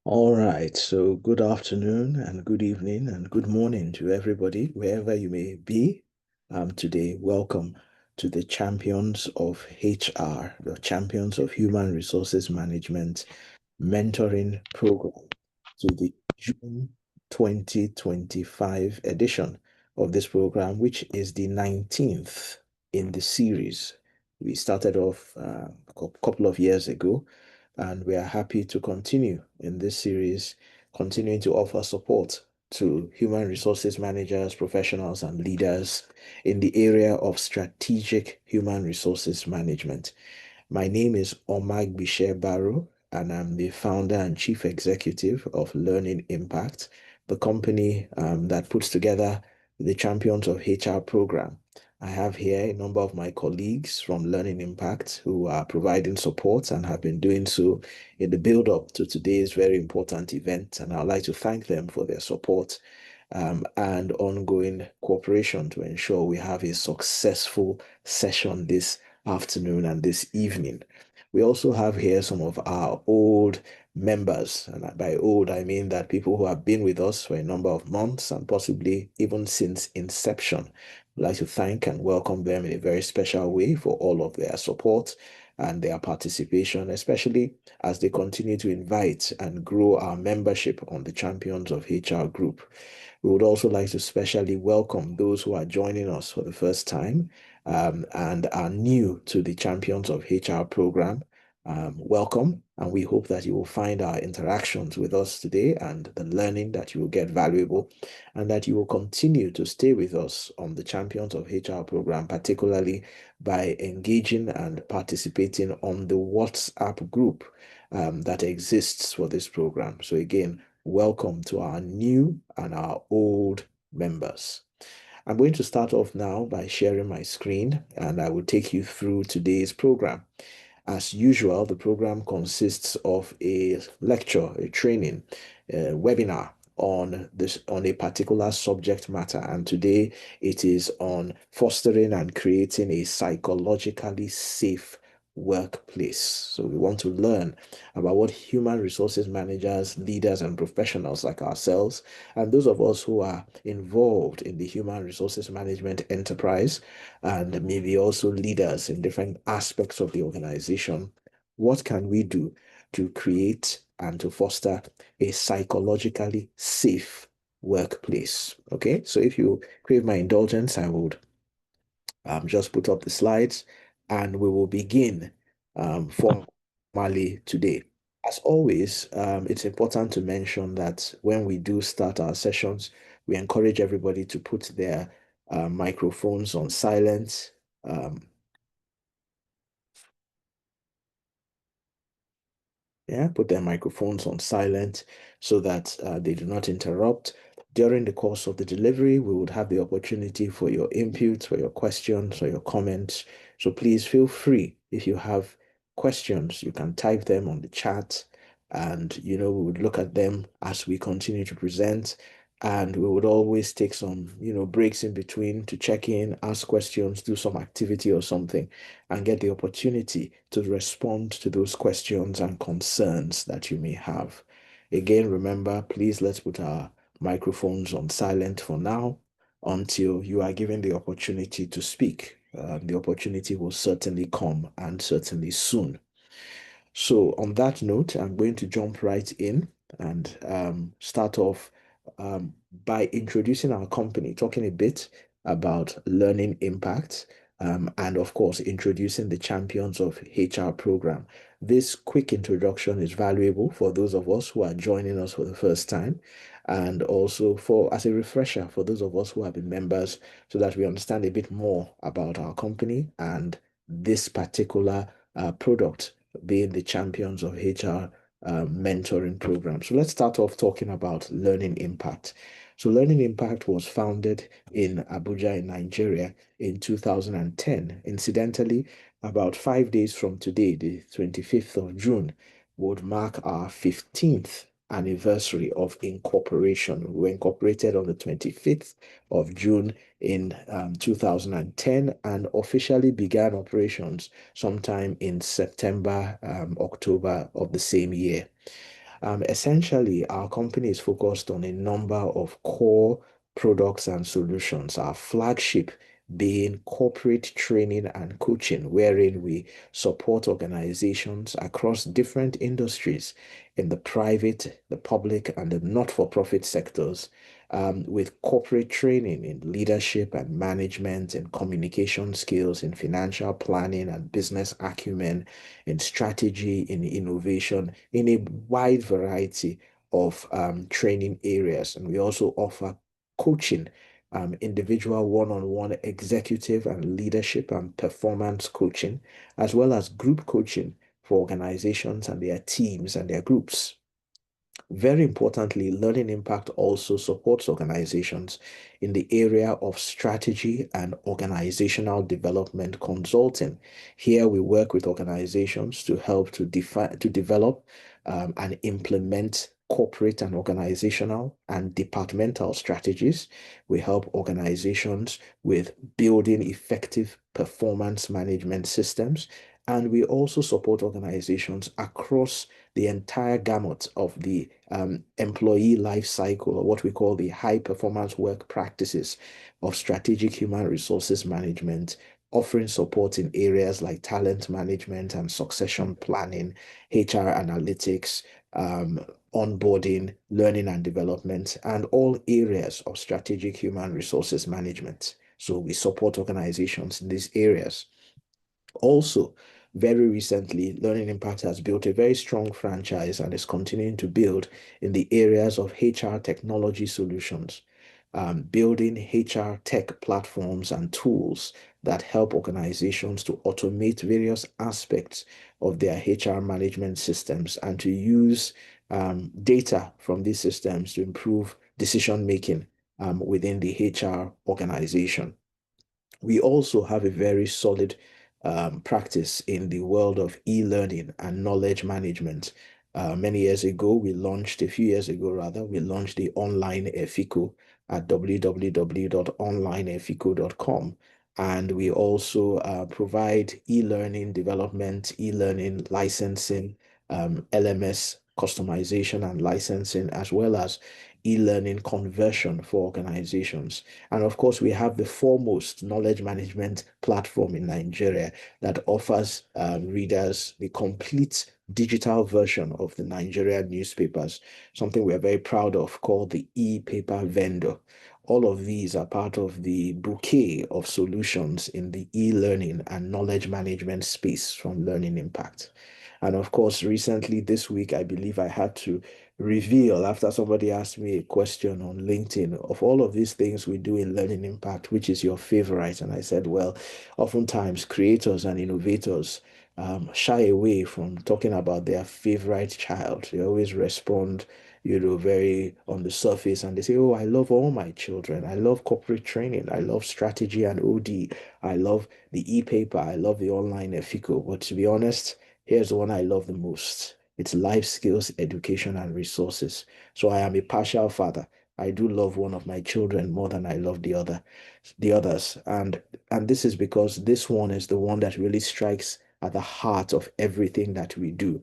All right, so good afternoon and good evening and good morning to everybody, wherever you may be. Today, welcome to the Champions of HR, the Champions of Human Resources Management Mentoring Program, to the June 2025 edition of this program, which is the 19th in the series. We started off a couple of years ago, and we are happy to continue in this series, continuing to offer support to human resources managers, professionals, and leaders in the area of strategic human resources management. My name is Omag Bisher Barrow, and I'm the founder and chief executive of Learning Impact, the company that puts together the Champions of HR program. I have here a number of my colleagues from Learning Impact who are providing support and have been doing so in the build up to today's very important event. And I'd like to thank them for their support and ongoing cooperation to ensure we have a successful session this afternoon and this evening. We also have here some of our old members, and by old, I mean that people who have been with us for a number of months and possibly even since inception. I'd like to thank and welcome them in a very special way for all of their support and their participation, especially as they continue to invite and grow our membership on the Champions of HR group. We would also like to specially welcome those who are joining us for the first time and are new to the Champions of HR program. Welcome, and we hope that you will find our interactions with us today and the learning that you will get valuable, and that you will continue to stay with us on the Champions of HR program, particularly by engaging and participating on the WhatsApp group that exists for this program. So again, welcome to our new and our old members. I'm going to start off now by sharing my screen, and I will take you through today's program. As usual, the program consists of a lecture, a training, a webinar on a particular subject matter, and today it is on fostering and creating a psychologically safe workplace. So we want to learn about what human resources managers, leaders, and professionals like ourselves, and those of us who are involved in the human resources management enterprise, and maybe also leaders in different aspects of the organization, what can we do to create and to foster a psychologically safe workplace? Okay, so if you crave my indulgence, I would just put up the slides and we will begin formally today. As always, it's important to mention that when we do start our sessions, we encourage everybody to put their microphones on silent. Um, yeah, put their microphones on silent so that they do not interrupt. During the course of the delivery, we would have the opportunity for your inputs, for your questions, or your comments. So please feel free. If you have questions, you can type them on the chat, and we would look at them as we continue to present. And we would always take some, breaks in between to check in, ask questions, do some activity or something, and get the opportunity to respond to those questions and concerns that you may have. Again, remember, please let's put our microphones on silent for now until you are given the opportunity to speak. The opportunity will certainly come and certainly soon. So, on that note, I'm going to jump right in and start off by introducing our company, talking a bit about learning impact, and of course, introducing the Champions of HR program. This quick introduction is valuable for those of us who are joining us for the first time, and also for as a refresher for those of us who have been members, so that we understand a bit more about our company and this particular product, being the Champions of HR mentoring program. So let's start off talking about Learning Impact. So Learning Impact was founded in Abuja in Nigeria in 2010. Incidentally, about 5 days from today, the 25th of June, would mark our 15th anniversary of incorporation. We were incorporated on the 25th of June in 2010 and officially began operations sometime in September, October of the same year. Essentially, our company is focused on a number of core products and solutions. Our flagship being corporate training and coaching, wherein we support organizations across different industries in the private, the public, and the not-for-profit sectors, with corporate training in leadership and management, in communication skills, in financial planning and business acumen, in strategy, in innovation, in a wide variety of training areas. And we also offer coaching, individual one-on-one executive and leadership and performance coaching, as well as group coaching for organizations and their teams and their groups. Very importantly, Learning Impact also supports organizations in the area of strategy and organizational development consulting. Here we work with organizations to help to define, to develop and implement corporate and organizational and departmental strategies. We help organizations with building effective performance management systems. And we also support organizations across the entire gamut of the employee life cycle, or what we call the high performance work practices of strategic human resources management, offering support in areas like talent management and succession planning, HR analytics, onboarding, learning and development, and all areas of strategic human resources management. So we support organizations in these areas. Also, very recently, Learning Impact has built a very strong franchise and is continuing to build in the areas of HR technology solutions, building HR tech platforms and tools that help organizations to automate various aspects of their HR management systems and to use data from these systems to improve decision making within the HR organization. We also have a very solid practice in the world of e-learning and knowledge management. Many years ago, a few years ago rather, we launched the online Efiko at www.onlineefiko.com. And we also provide e-learning development, e-learning licensing, LMS customization and licensing, as well as e-learning conversion for organizations. And of course, we have the foremost knowledge management platform in Nigeria that offers readers the complete digital version of the Nigerian newspapers, something we are very proud of, called the e-paper vendor. All of these are part of the bouquet of solutions in the e-learning and knowledge management space from Learning Impact. And of course, recently this week, I believe I had to reveal after somebody asked me a question on LinkedIn of all of these things we do in Learning Impact, which is your favorite? And I said, well, oftentimes creators and innovators shy away from talking about their favorite child. They always respond, very on the surface, and they say, oh, I love all my children. I love corporate training. I love strategy and OD. I love the e-paper. I love the online Efiko. But to be honest, here's the one I love the most. It's life skills, education, and resources. So I am a partial father. I do love one of my children more than I love the others. And this is because this one is the one that really strikes at the heart of everything that we do.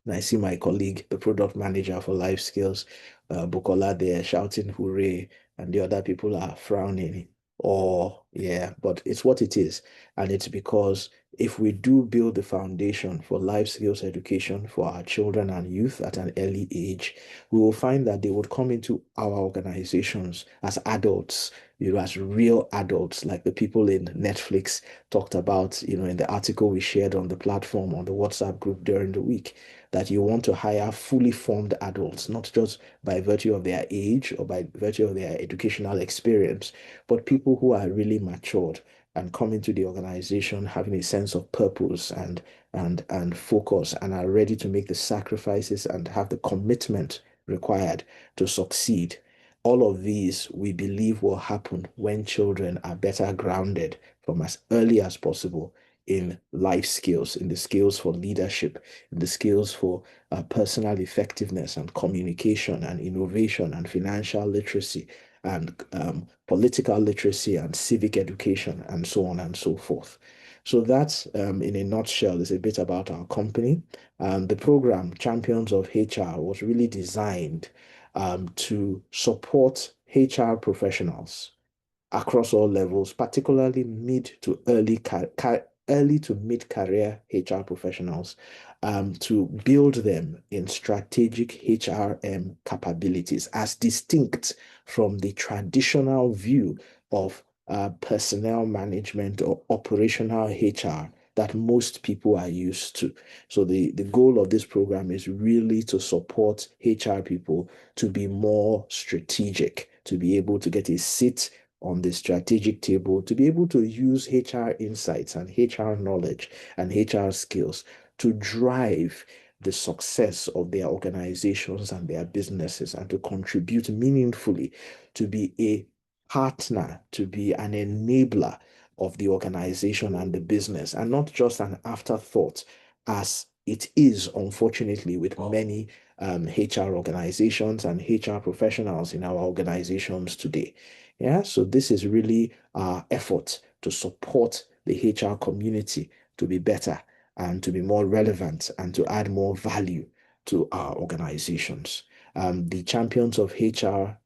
And I see my colleague, the product manager for life skills, Bukola there shouting hooray, and the other people are frowning. Or, yeah, but it's what it is. And it's because if we do build the foundation for life skills education for our children and youth at an early age, we will find that they would come into our organizations as adults, as real adults, like the people in Netflix talked about, in the article we shared on the platform, on the WhatsApp group during the week, that you want to hire fully formed adults, not just by virtue of their age or by virtue of their educational experience, but people who are really matured and come into the organization having a sense of purpose and focus and are ready to make the sacrifices and have the commitment required to succeed. All of these we believe will happen when children are better grounded from as early as possible in life skills, in the skills for leadership, in the skills for personal effectiveness and communication and innovation and financial literacy and political literacy and civic education and so on and so forth. So that's, in a nutshell, is a bit about our company. The program, Champions of HR, was really designed to support HR professionals across all levels, particularly early to mid career HR professionals, to build them in strategic HRM capabilities as distinct from the traditional view of personnel management or operational HR that most people are used to. So the goal of this program is really to support HR people to be more strategic, to be able to get a seat on the strategic table, to be able to use HR insights and HR knowledge and HR skills to drive the success of their organizations and their businesses, and to contribute meaningfully, to be a partner, to be an enabler of the organization and the business, and not just an afterthought, as it is, unfortunately, with many HR organizations and HR professionals in our organizations today. Yeah, so this is really our effort to support the HR community to be better and to be more relevant and to add more value to our organizations. The Champions of HR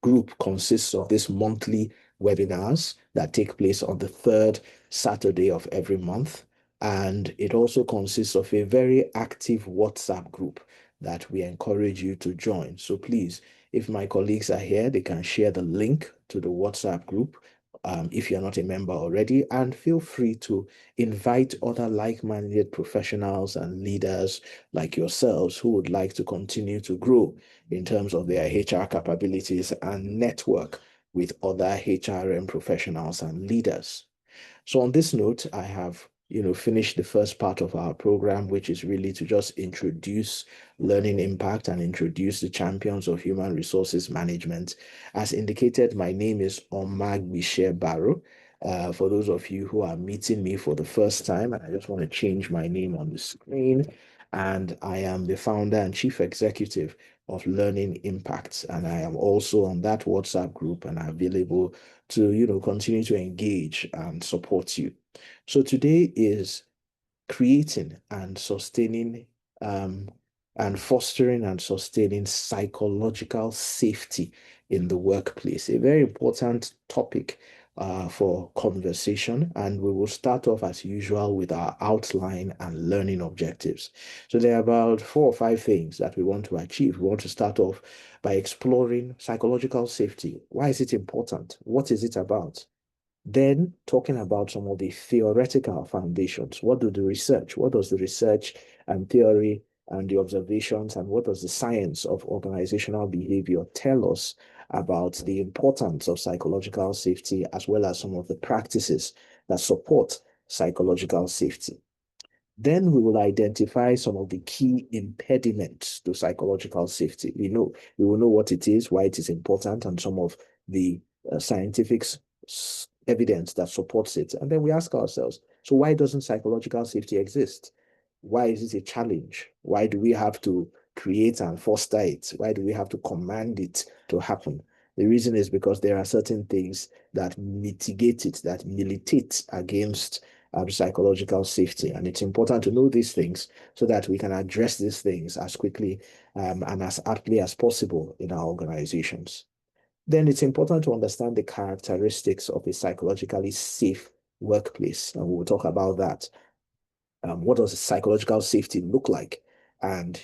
group consists of these monthly webinars that take place on the third Saturday of every month. And it also consists of a very active WhatsApp group that we encourage you to join. So please, if my colleagues are here, they can share the link to the WhatsApp group if you're not a member already, and feel free to invite other like-minded professionals and leaders like yourselves who would like to continue to grow in terms of their HR capabilities and network with other HRM professionals and leaders. So on this note, I have finished the first part of our program, which is really to just introduce Learning Impact and introduce the Champions of Human Resources Management. As indicated, my name is Omagbise Barrow. For those of you who are meeting me for the first time, and I just want to change my name on the screen. And I am the founder and chief executive of Learning Impact. And I am also on that WhatsApp group and available to, continue to engage and support you. So today is creating and sustaining and fostering and sustaining psychological safety in the workplace, a very important topic for conversation. And we will start off as usual with our outline and learning objectives. So there are about 4 or 5 things that we want to achieve. We want to start off by exploring psychological safety. Why is it important? What is it about? Then talking about some of the theoretical foundations. What does the research and theory and the observations, and what does the science of organizational behavior tell us about the importance of psychological safety, as well as some of the practices that support psychological safety? Then we will identify some of the key impediments to psychological safety. We will know what it is, why it is important, and some of the scientific evidence that supports it. And then we ask ourselves, so why doesn't psychological safety exist? Why is it a challenge? Why do we have to create and foster it? Why do we have to command it to happen? The reason is because there are certain things that mitigate it, that militate against psychological safety. And it's important to know these things so that we can address these things as quickly and as aptly as possible in our organizations. Then it's important to understand the characteristics of a psychologically safe workplace. And we'll talk about that. What does psychological safety look like? And,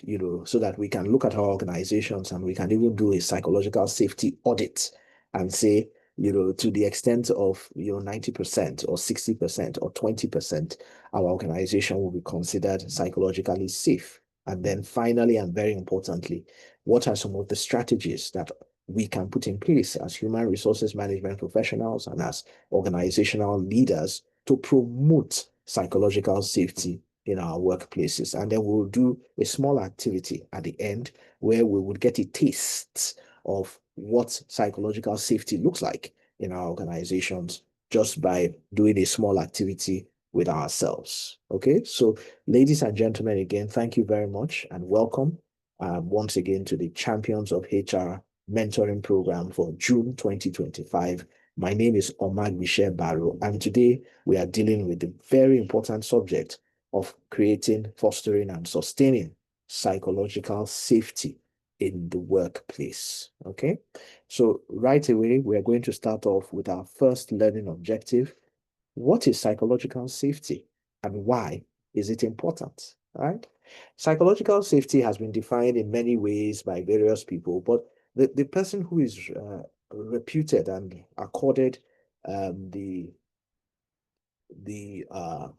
so that we can look at our organizations and we can even do a psychological safety audit and say, to the extent of, 90% or 60% or 20%, our organization will be considered psychologically safe. And then finally, and very importantly, what are some of the strategies that we can put in place as human resources management professionals and as organizational leaders to promote psychological safety in our workplaces? And then we'll do a small activity at the end where we would get a taste of what psychological safety looks like in our organizations just by doing a small activity with ourselves. Okay, so ladies and gentlemen, again, thank you very much and welcome once again to the Champions of HR mentoring program for June 2025. My name is Omar Michel Barrow, and today we are dealing with the very important subject of creating, fostering, and sustaining psychological safety in the workplace. Okay, so right away, we are going to start off with our first learning objective. What is psychological safety and why is it important? All right. Psychological safety has been defined in many ways by various people, but the person who is reputed and accorded the the uh,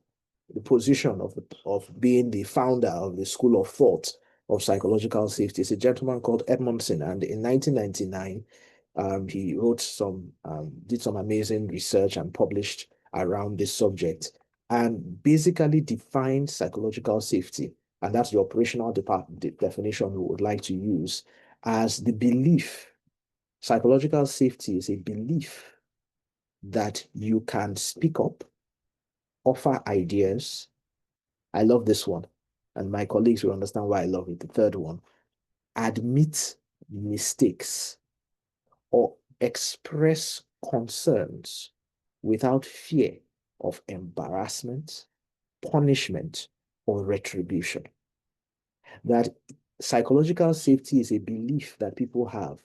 the position of being the founder of the school of thought of psychological safety is a gentleman called Edmondson, and in 1999, he wrote did some amazing research and published around this subject, and basically defined psychological safety, and that's the operational definition we would like to use as the belief. Psychological safety is a belief that you can speak up, offer ideas. I love this one, and my colleagues will understand why I love it. The third one, admit mistakes or express concerns without fear of embarrassment, punishment, or retribution. That psychological safety is a belief that people have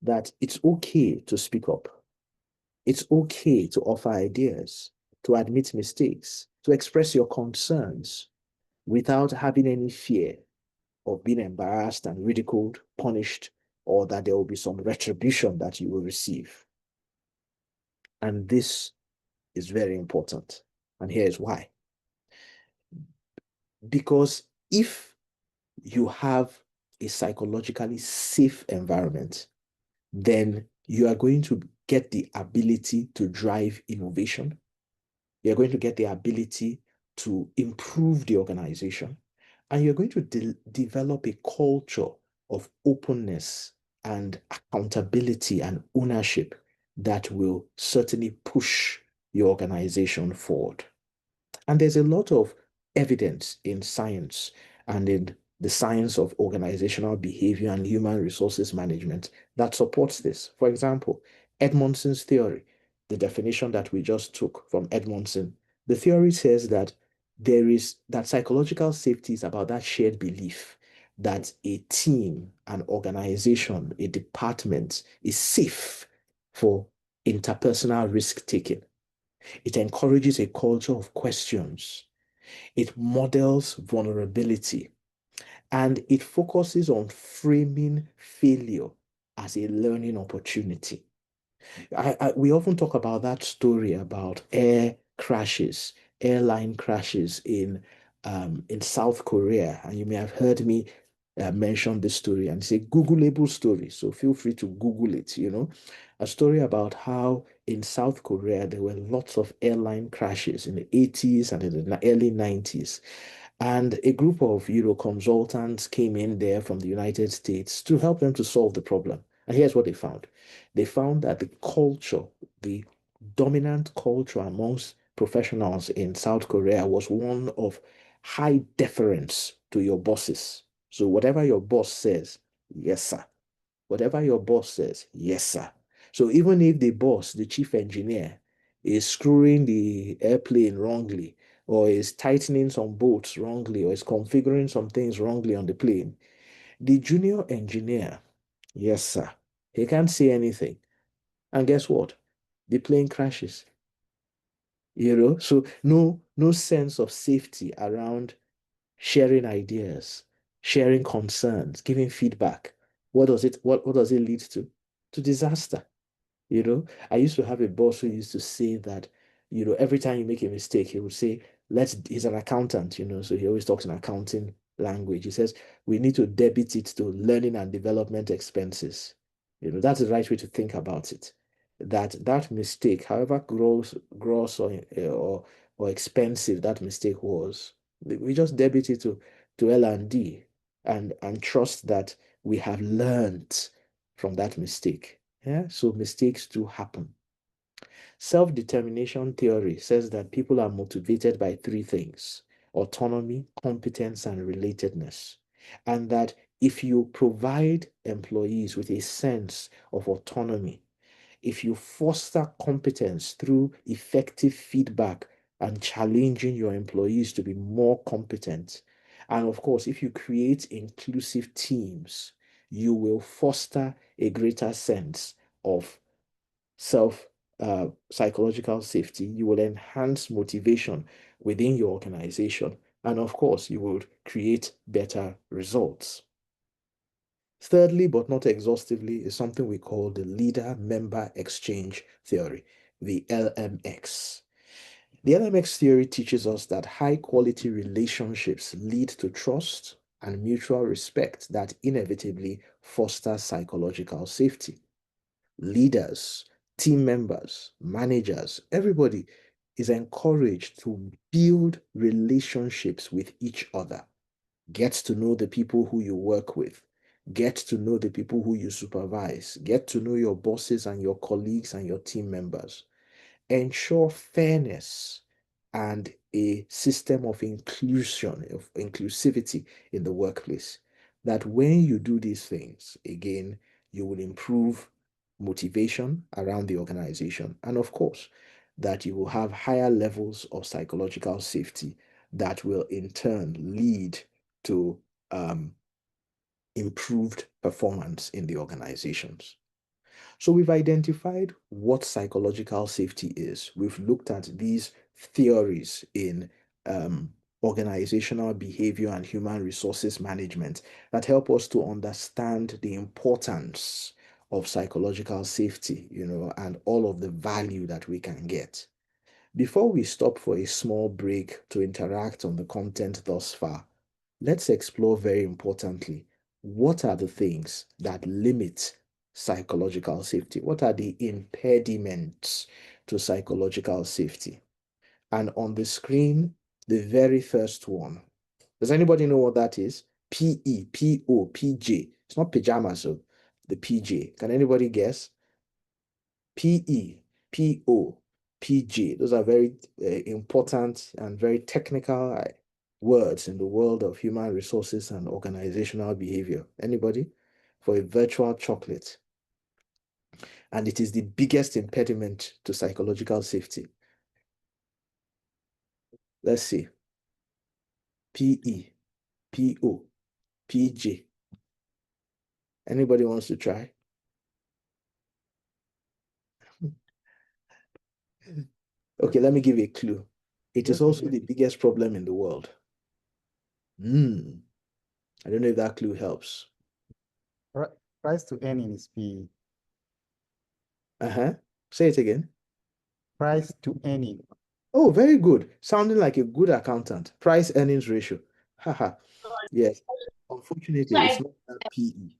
that it's okay to speak up. It's okay to offer ideas, to admit mistakes, to express your concerns without having any fear of being embarrassed and ridiculed, punished, or that there will be some retribution that you will receive. And this is very important. And here is why. Because if you have a psychologically safe environment, then you are going to get the ability to drive innovation. You're going to get the ability to improve the organization. And you're going to develop a culture of openness and accountability and ownership that will certainly push your organization forward. And there's a lot of evidence in science and in the science of organizational behavior and human resources management that supports this. For example, Edmondson's theory, the definition that we just took from Edmondson, the theory says that that psychological safety is about that shared belief that a team, an organization, a department is safe for interpersonal risk taking. It encourages a culture of questions. It models vulnerability, and it focuses on framing failure as a learning opportunity. We often talk about that story about airline crashes in South Korea, and you may have heard me mention this story, and it's a Googleable story, so feel free to Google it. A story about how in South Korea there were lots of airline crashes in the 80s and in the early 90s. And a group of consultants came in there from the United States to help them to solve the problem. And here's what they found. They found that the dominant culture amongst professionals in South Korea was one of high deference to your bosses. So whatever your boss says, yes, sir. Whatever your boss says, yes, sir. So even if the boss, the chief engineer, is screwing the airplane wrongly, or is tightening some bolts wrongly, or is configuring some things wrongly on the plane, the junior engineer, yes, sir, he can't say anything. And guess what? The plane crashes. So no sense of safety around sharing ideas, sharing concerns, giving feedback. What does it lead to? To disaster. I used to have a boss who used to say that, every time you make a mistake, he would say, he's an accountant, so he always talks in accounting language. He says, we need to debit it to learning and development expenses. That's the right way to think about it. That mistake, however gross or expensive that mistake was, we just debit it to L&D and trust that we have learned from that mistake. Yeah, so mistakes do happen. Self-determination theory says that people are motivated by three things: autonomy, competence, and relatedness. And that if you provide employees with a sense of autonomy, if you foster competence through effective feedback and challenging your employees to be more competent, and of course, if you create inclusive teams, you will foster a greater sense of self psychological safety. You will enhance motivation within your organization. And of course, you will create better results. Thirdly, but not exhaustively, is something we call the leader member exchange theory, the LMX. The LMX theory teaches us that high quality relationships lead to trust and mutual respect that inevitably foster psychological safety. Leaders, team members, managers, everybody is encouraged to build relationships with each other. Get to know the people who you work with. Get to know the people who you supervise. Get to know your bosses and your colleagues and your team members. Ensure fairness and a system of inclusion, of inclusivity in the workplace. That when you do these things, again, you will improve motivation around the organization. And of course, that you will have higher levels of psychological safety that will in turn lead to improved performance in the organizations. So we've identified what psychological safety is. We've looked at these theories in organizational behavior and human resources management that help us to understand the importance of psychological safety, and all of the value that we can get. Before we stop for a small break to interact on the content thus far, let's explore very importantly, what are the things that limit psychological safety? What are the impediments to psychological safety? And on the screen, the very first one. Does anybody know what that is? P-E, P-O, P-J. It's not pajamas, so the P-J. Can anybody guess? P-E, P-O, P-J. Those are very important and very technical words in the world of human resources and organizational behavior. Anybody? For a virtual chocolate. And it is the biggest impediment to psychological safety. Let's see. P-E, P-O, P-J. Anybody wants to try? Okay, let me give you a clue. It is also the biggest problem in the world. I don't know if that clue helps. Price to earning is P. Say it again. Price to earning. Oh, very good. Sounding like a good accountant. Price earnings ratio. Haha. Yes. Unfortunately, it's not that PE.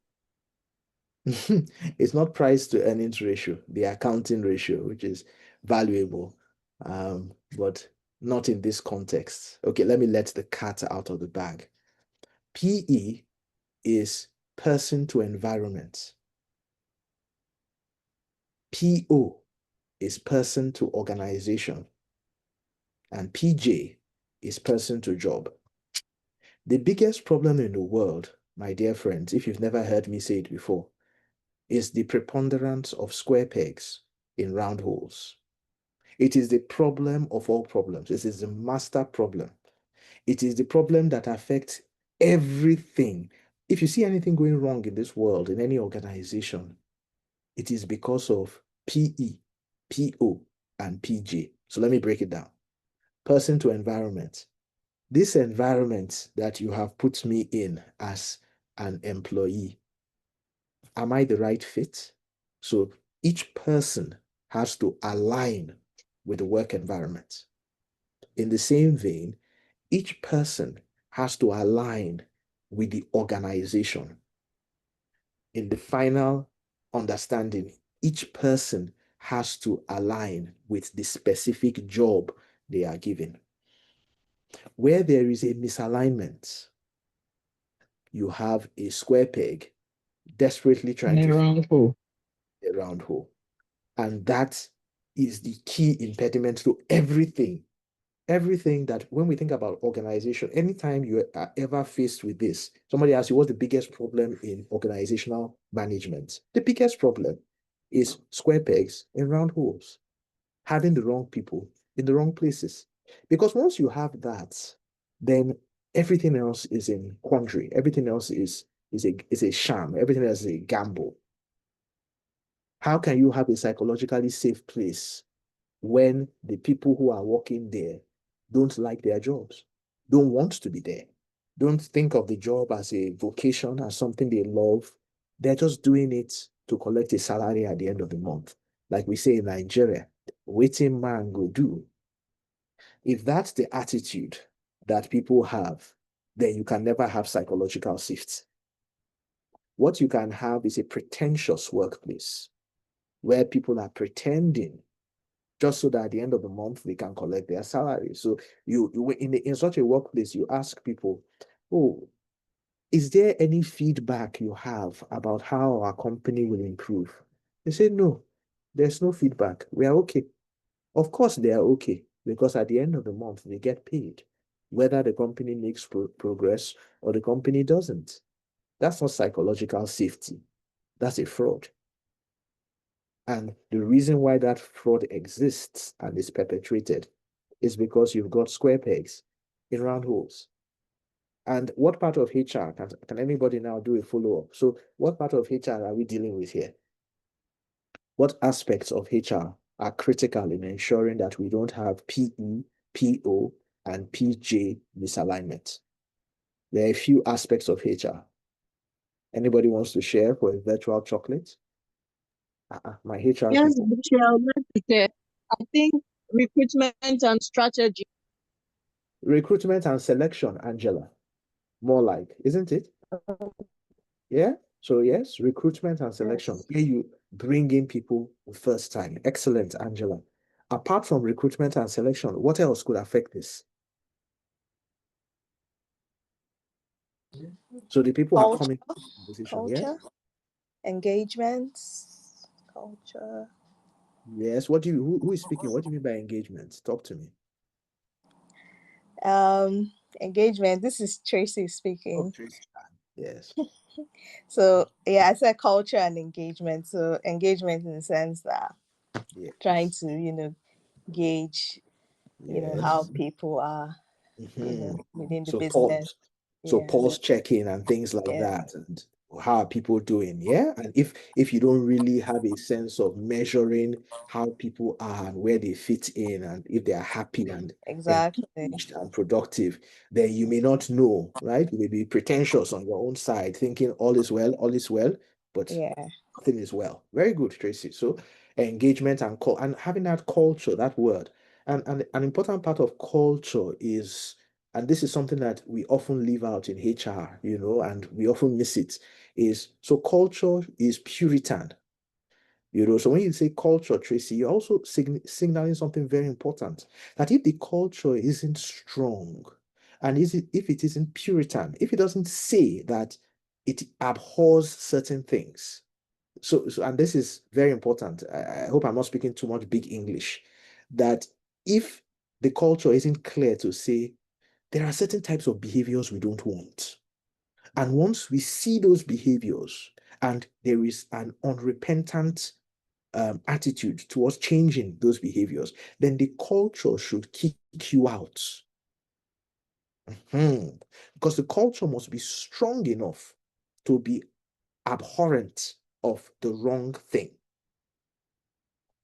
It's not price to earnings ratio, the accounting ratio, which is valuable, but not in this context. Okay, let me let the cat out of the bag. PE is person to environment. PO is person to organization. And PJ is person to job. The biggest problem in the world, my dear friends, if you've never heard me say it before, is the preponderance of square pegs in round holes. It is the problem of all problems. This is the master problem. It is the problem that affects everything. If you see anything going wrong in this world, in any organization, it is because of PE, PO, and PJ. So let me break it down. Person to environment. This environment that you have put me in as an employee, am I the right fit? So each person has to align with the work environment. In the same vein, each person has to align with the organization. In the final understanding, each person has to align with the specific job they are given. Where there is a misalignment, you have a square peg desperately trying to round hole. fit a round hole. And that is the key impediment to everything. Everything that when we think about organization, anytime you are ever faced with this, somebody asks you what's the biggest problem in organizational management? The biggest problem is square pegs in round holes, having the wrong people in the wrong places. Because once you have that, then everything else is in quandary. Everything else is a sham. Everything else is a gamble. How can you have a psychologically safe place when the people who are working there don't like their jobs, don't want to be there, don't think of the job as a vocation, as something they love? They're just doing it to collect a salary at the end of the month. Like we say in Nigeria, waiting man go do. If that's the attitude that people have, then you can never have psychological safety. What you can have is a pretentious workplace where people are pretending just so that at the end of the month they can collect their salary. So you in such a workplace, you ask people, oh, is there any feedback you have about how our company will improve? They say, no, there's no feedback. We are okay. Of course, they are okay because at the end of the month, they get paid, whether the company makes progress or the company doesn't. That's not psychological safety. That's a fraud. And the reason why that fraud exists and is perpetrated is because you've got square pegs in round holes. And what part of HR can anybody now do a follow-up? So what part of HR are we dealing with here? What aspects of HR are critical in ensuring that we don't have PE, PO, and PJ misalignment? There are a few aspects of HR. Anybody wants to share for a virtual chocolate? My HR Yes, people. Michelle, like you said, I think recruitment and strategy. Recruitment and selection, Angela. More like, isn't it? Yeah. So yes, recruitment and selection. Yes. Here you bring in people first time. Excellent, Angela. Apart from recruitment and selection, what else could affect this? So the people are coming to the conversation, yes? Culture, engagements, culture. Yes. What do you who is speaking? What do you mean by engagement? Talk to me. Engagement. This is Tracy Oh, speaking. Tracy. Yes. So yeah, I said culture and engagement. So engagement in the sense that Yes. trying to, gauge, Yes. how people are, Mhm. within the So business. Yeah. pulse checking and things like Yeah. that, and how are people doing? Yeah. And if you don't really have a sense of measuring how people are and where they fit in, and if they are happy and Exactly. engaged and productive, then you may not know, right? You may be pretentious on your own side, thinking all is well, but Yeah. nothing is well. Very good, Tracy. So engagement and having that culture, that word. And an important part of culture is, and this is something that we often leave out in HR, and we often miss it, is so culture is Puritan. So when you say culture, Tracy, you're also signaling something very important. That if the culture isn't strong, and if it isn't Puritan, if it doesn't say that it abhors certain things, and this is very important. I hope I'm not speaking too much big English. That if the culture isn't clear to say there are certain types of behaviors we don't want, and once we see those behaviors and there is an unrepentant attitude towards changing those behaviors, then the culture should kick you out. Because the culture must be strong enough to be abhorrent of the wrong thing.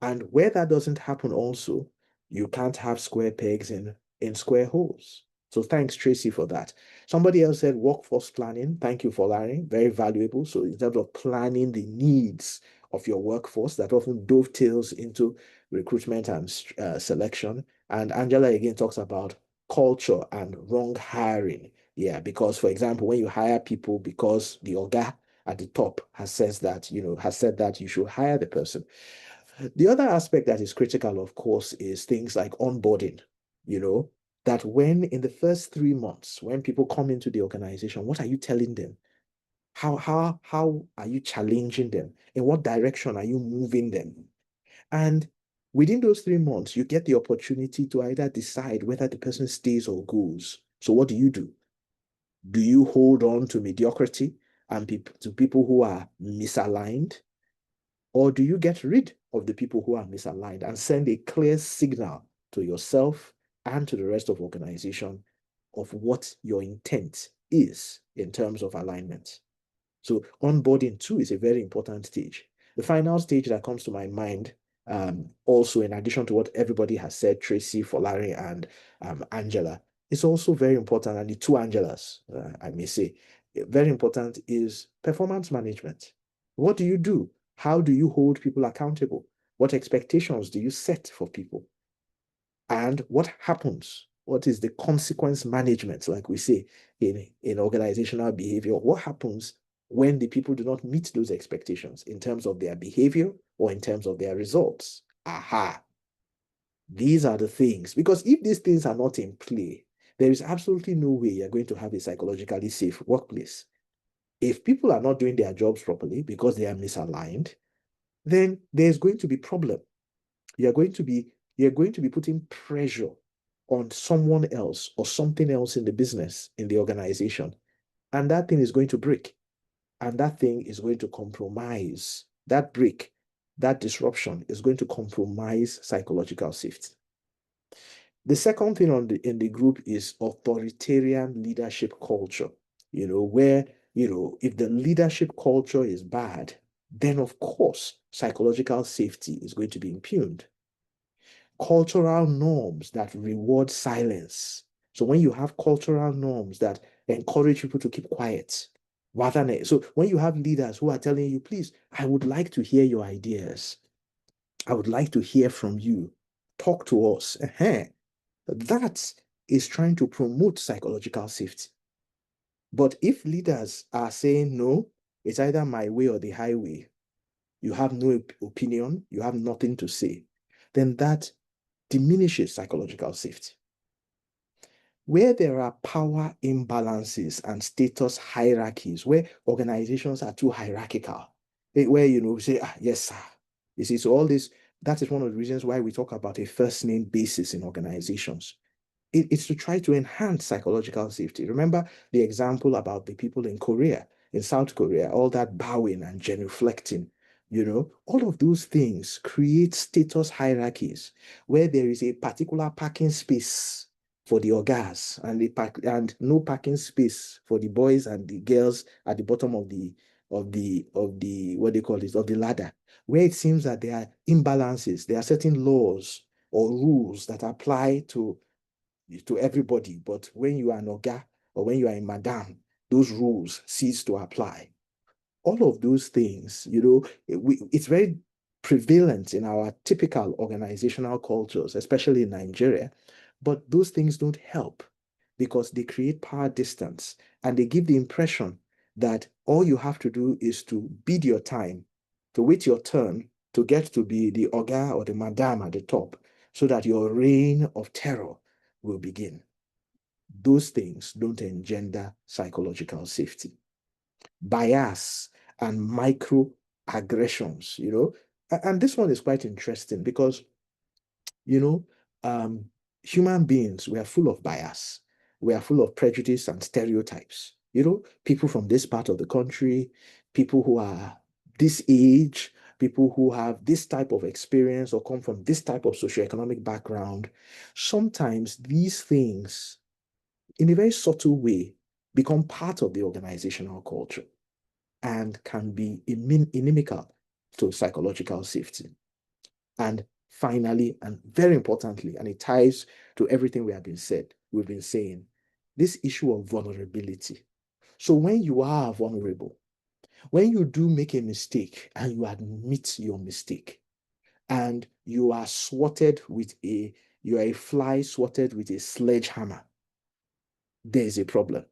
And where that doesn't happen also, you can't have square pegs in square holes. So thanks, Tracy, for that. Somebody else said workforce planning. Thank you for learning. Very valuable. So in terms of planning the needs of your workforce, that often dovetails into recruitment and selection. And Angela again talks about culture and wrong hiring. Yeah, because for example, when you hire people because the Oga at the top has said that you should hire the person. The other aspect that is critical, of course, is things like onboarding, that when in the first 3 months, when people come into the organization, what are you telling them? How are you challenging them? In what direction are you moving them? And within those 3 months, you get the opportunity to either decide whether the person stays or goes. So what do? Do you hold on to mediocrity and to people who are misaligned? Or do you get rid of the people who are misaligned and send a clear signal to yourself and to the rest of the organization of what your intent is in terms of alignment? So onboarding too is a very important stage. The final stage that comes to my mind, also in addition to what everybody has said, Tracy, Folari, and Angela, is also very important, and the two Angelas, I may say, very important is performance management. What do you do? How do you hold people accountable? What expectations do you set for people? And what happens? What is the consequence management, like we say in organizational behavior? What happens when the people do not meet those expectations in terms of their behavior or in terms of their results? Aha. These are the things. Because if these things are not in play, there is absolutely no way you're going to have a psychologically safe workplace. If people are not doing their jobs properly because they are misaligned, then there's going to be problem. You're going to be putting pressure on someone else or something else in the business, in the organization. And that thing is going to break. And that thing is going to compromise. That break, that disruption is going to compromise psychological safety. The second thing in the group is authoritarian leadership culture, where, if the leadership culture is bad, then of course, psychological safety is going to be impugned. Cultural norms that reward silence. So when you have cultural norms that encourage people to keep quiet, so when you have leaders who are telling you, please, I would like to hear your ideas. I would like to hear from you. Talk to us. That is trying to promote psychological safety. But if leaders are saying, no, it's either my way or the highway, you have no opinion, you have nothing to say, then that diminishes psychological safety. Where there are power imbalances and status hierarchies, where organizations are too hierarchical, where we say, yes, sir. You see, so all this, that is one of the reasons why we talk about a first name basis in organizations. It's to try to enhance psychological safety. Remember the example about the people in Korea, in South Korea, all that bowing and genuflecting. All of those things create status hierarchies where there is a particular parking space for the ogas and no parking space for the boys and the girls at the bottom of the what they call it, of the ladder, where it seems that there are imbalances. There are certain laws or rules that apply to everybody, but when you are an oga or when you are a madam, those rules cease to apply. All of those things, it's very prevalent in our typical organizational cultures, especially in Nigeria, but those things don't help because they create power distance and they give the impression that all you have to do is to bid your time, to wait your turn to get to be the oga or the madam at the top so that your reign of terror will begin. Those things don't engender psychological safety. Bias and microaggressions, and this one is quite interesting because, human beings, we are full of bias. We are full of prejudice and stereotypes. People from this part of the country, people who are this age, people who have this type of experience or come from this type of socioeconomic background. Sometimes these things, in a very subtle way, become part of the organizational culture and can be inimical to psychological safety. And finally, and very importantly, and it ties to everything we've been saying, this issue of vulnerability. So when you are vulnerable, when you do make a mistake and you admit your mistake, and you are a fly swatted with a sledgehammer, there's a problem.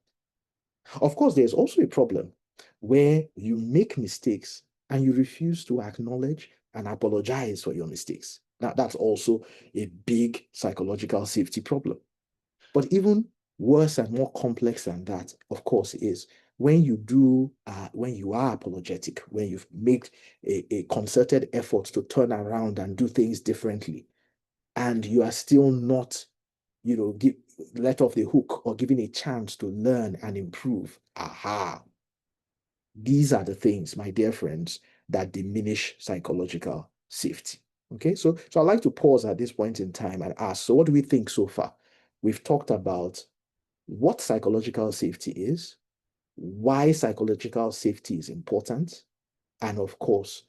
Of course, there's also a problem where you make mistakes and you refuse to acknowledge and apologize for your mistakes. Now, that's also a big psychological safety problem. But even worse and more complex than that, of course, is when you are apologetic, when you've made a concerted effort to turn around and do things differently, and you are still not, let off the hook or given a chance to learn and improve. Aha. These are the things, my dear friends, that diminish psychological safety. Okay, so I'd like to pause at this point in time and ask, so what do we think so far? We've talked about what psychological safety is, why psychological safety is important, and of course,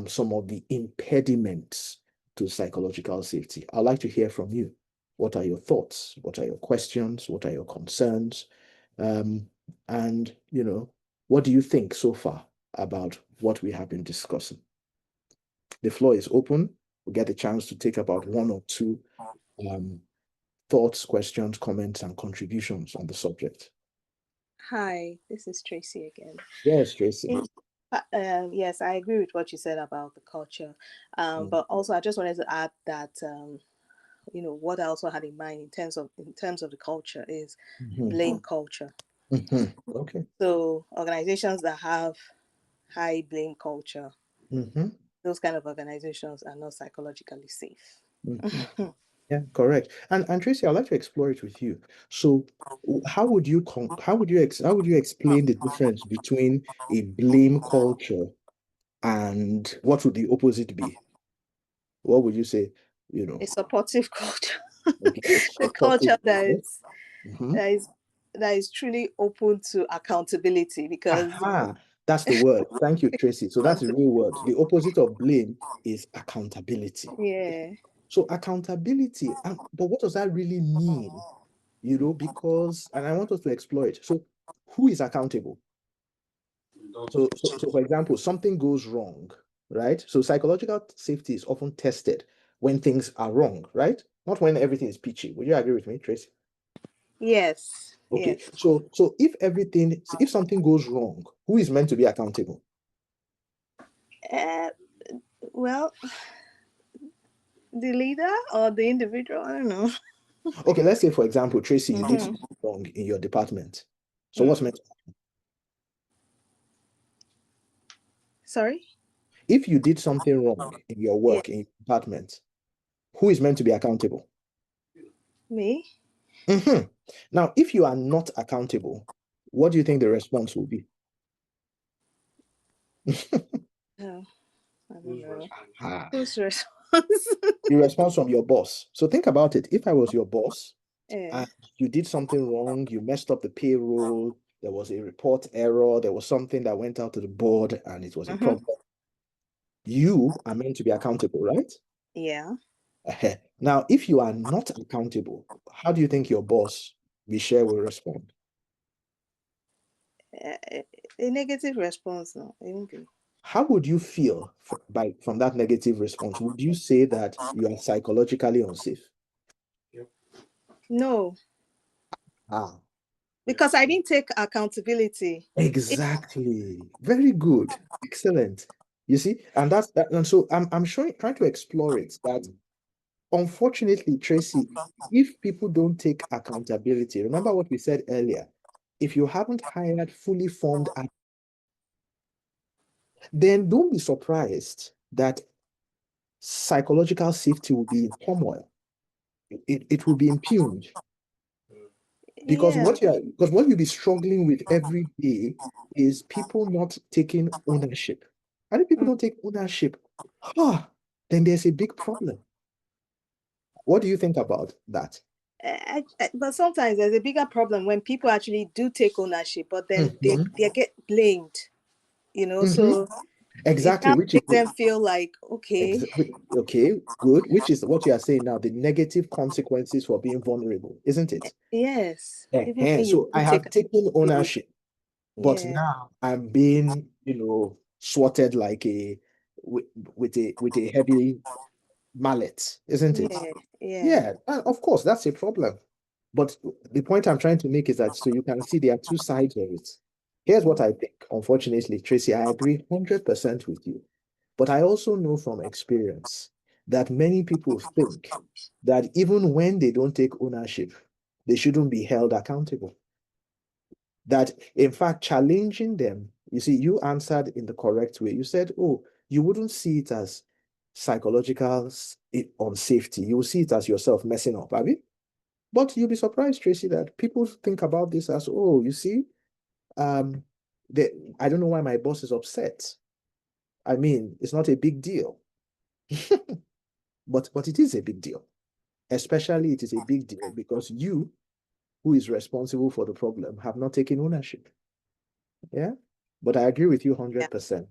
some of the impediments to psychological safety. I'd like to hear from you. What are your thoughts? What are your questions? What are your concerns? And, what do you think so far about what we have been discussing? The floor is open. We'll get a chance to take about one or two thoughts, questions, comments, and contributions on the subject. Hi, this is Tracy again. Yes, Tracy. Yes, I agree with what you said about the culture. But also I just wanted to add that what I also had in mind in terms of the culture is blame culture. Okay. So organizations that have high blame culture, those kind of organizations are not psychologically safe. Yeah, correct. And Tracy, I'd like to explore it with you. So, how would you explain the difference between a blame culture and what would the opposite be? What would you say? A supportive culture, Okay, a culture that okay. is truly open to accountability, because Aha, that's the word. Thank you, Tracy. So that's the real word. The opposite of blame is accountability. yeah. So accountability, but what does that really mean? Because, and I want us to explore it. So who is accountable? So for example, something goes wrong, right? So psychological safety is often tested when things are wrong, right? Not when everything is peachy. Would you agree with me, Tracy? Yes. Okay. Yes. So if something goes wrong, who is meant to be accountable? Well, the leader or the individual, I don't know. Okay, let's say, for example, Tracy, you did something wrong in your department. So what's meant to happen? Sorry? If you did something wrong in your work, in your department, who is meant to be accountable? Me? Now, if you are not accountable, what do you think the response will be? Oh, I don't know. Ah, Whose response? the response from your boss. So think about it. If I was your boss Yeah. and you did something wrong, you messed up the payroll, there was a report error, there was something that went out to the board and it was a problem. You are meant to be accountable, right? Yeah. Now, if you are not accountable, how do you think your boss, Michelle, will respond? A negative response, no, it won't be. How would you feel from that negative response? Would you say that you are psychologically unsafe? No, Ah, because I didn't take accountability. exactly. Very good. Excellent. You see, and and so I'm trying to explore it that unfortunately, Tracy, if people don't take accountability, remember what we said earlier, if you haven't hired fully formed, then don't be surprised that psychological safety will be in turmoil. It will be impugned. Because Yeah. what you'll be struggling with every day is people not taking ownership. And if people don't take ownership, then there's a big problem. What do you think about that? But sometimes there's a bigger problem when people actually do take ownership, but then they get blamed, so Exactly, it which is makes them feel like, okay. okay, good, which is what you are saying now, the negative consequences for being vulnerable, isn't it? Yes. Even when you So I do have take taken ownership, but yeah. now I'm being, swatted like with a heavy mallet, isn't it? Yeah. Of course, that's a problem. But the point I'm trying to make is that so you can see there are two sides of it. Here's what I think. Unfortunately, Tracy, I agree 100% with you. But I also know from experience that many people think that even when they don't take ownership, they shouldn't be held accountable. That, in fact, challenging them, you see, you answered in the correct way. You said, oh, you wouldn't see it as psychological unsafety. You will see it as yourself messing up, have you? But you'll be surprised, Tracy, that people think about this as, oh, you see, I don't know why my boss is upset. I mean, it's not a big deal. But it is a big deal. Especially it is a big deal because you, who is responsible for the problem, have not taken ownership. Yeah. But I agree with you 100%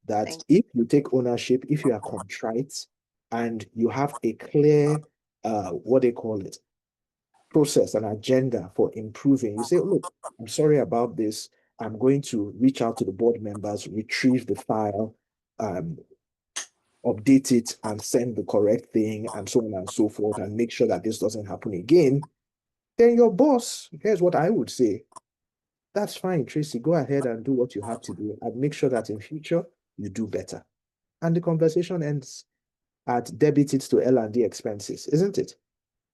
that if you take ownership, if you are contrite and you have a clear, what they call it, process, an agenda for improving, you say, look, I'm sorry about this. I'm going to reach out to the board members, retrieve the file, update it and send the correct thing and so on and so forth and make sure that this doesn't happen again, then your boss, here's what I would say. That's fine, Tracy, go ahead and do what you have to do and make sure that in future you do better. And the conversation ends at debit it to L&D expenses, isn't it?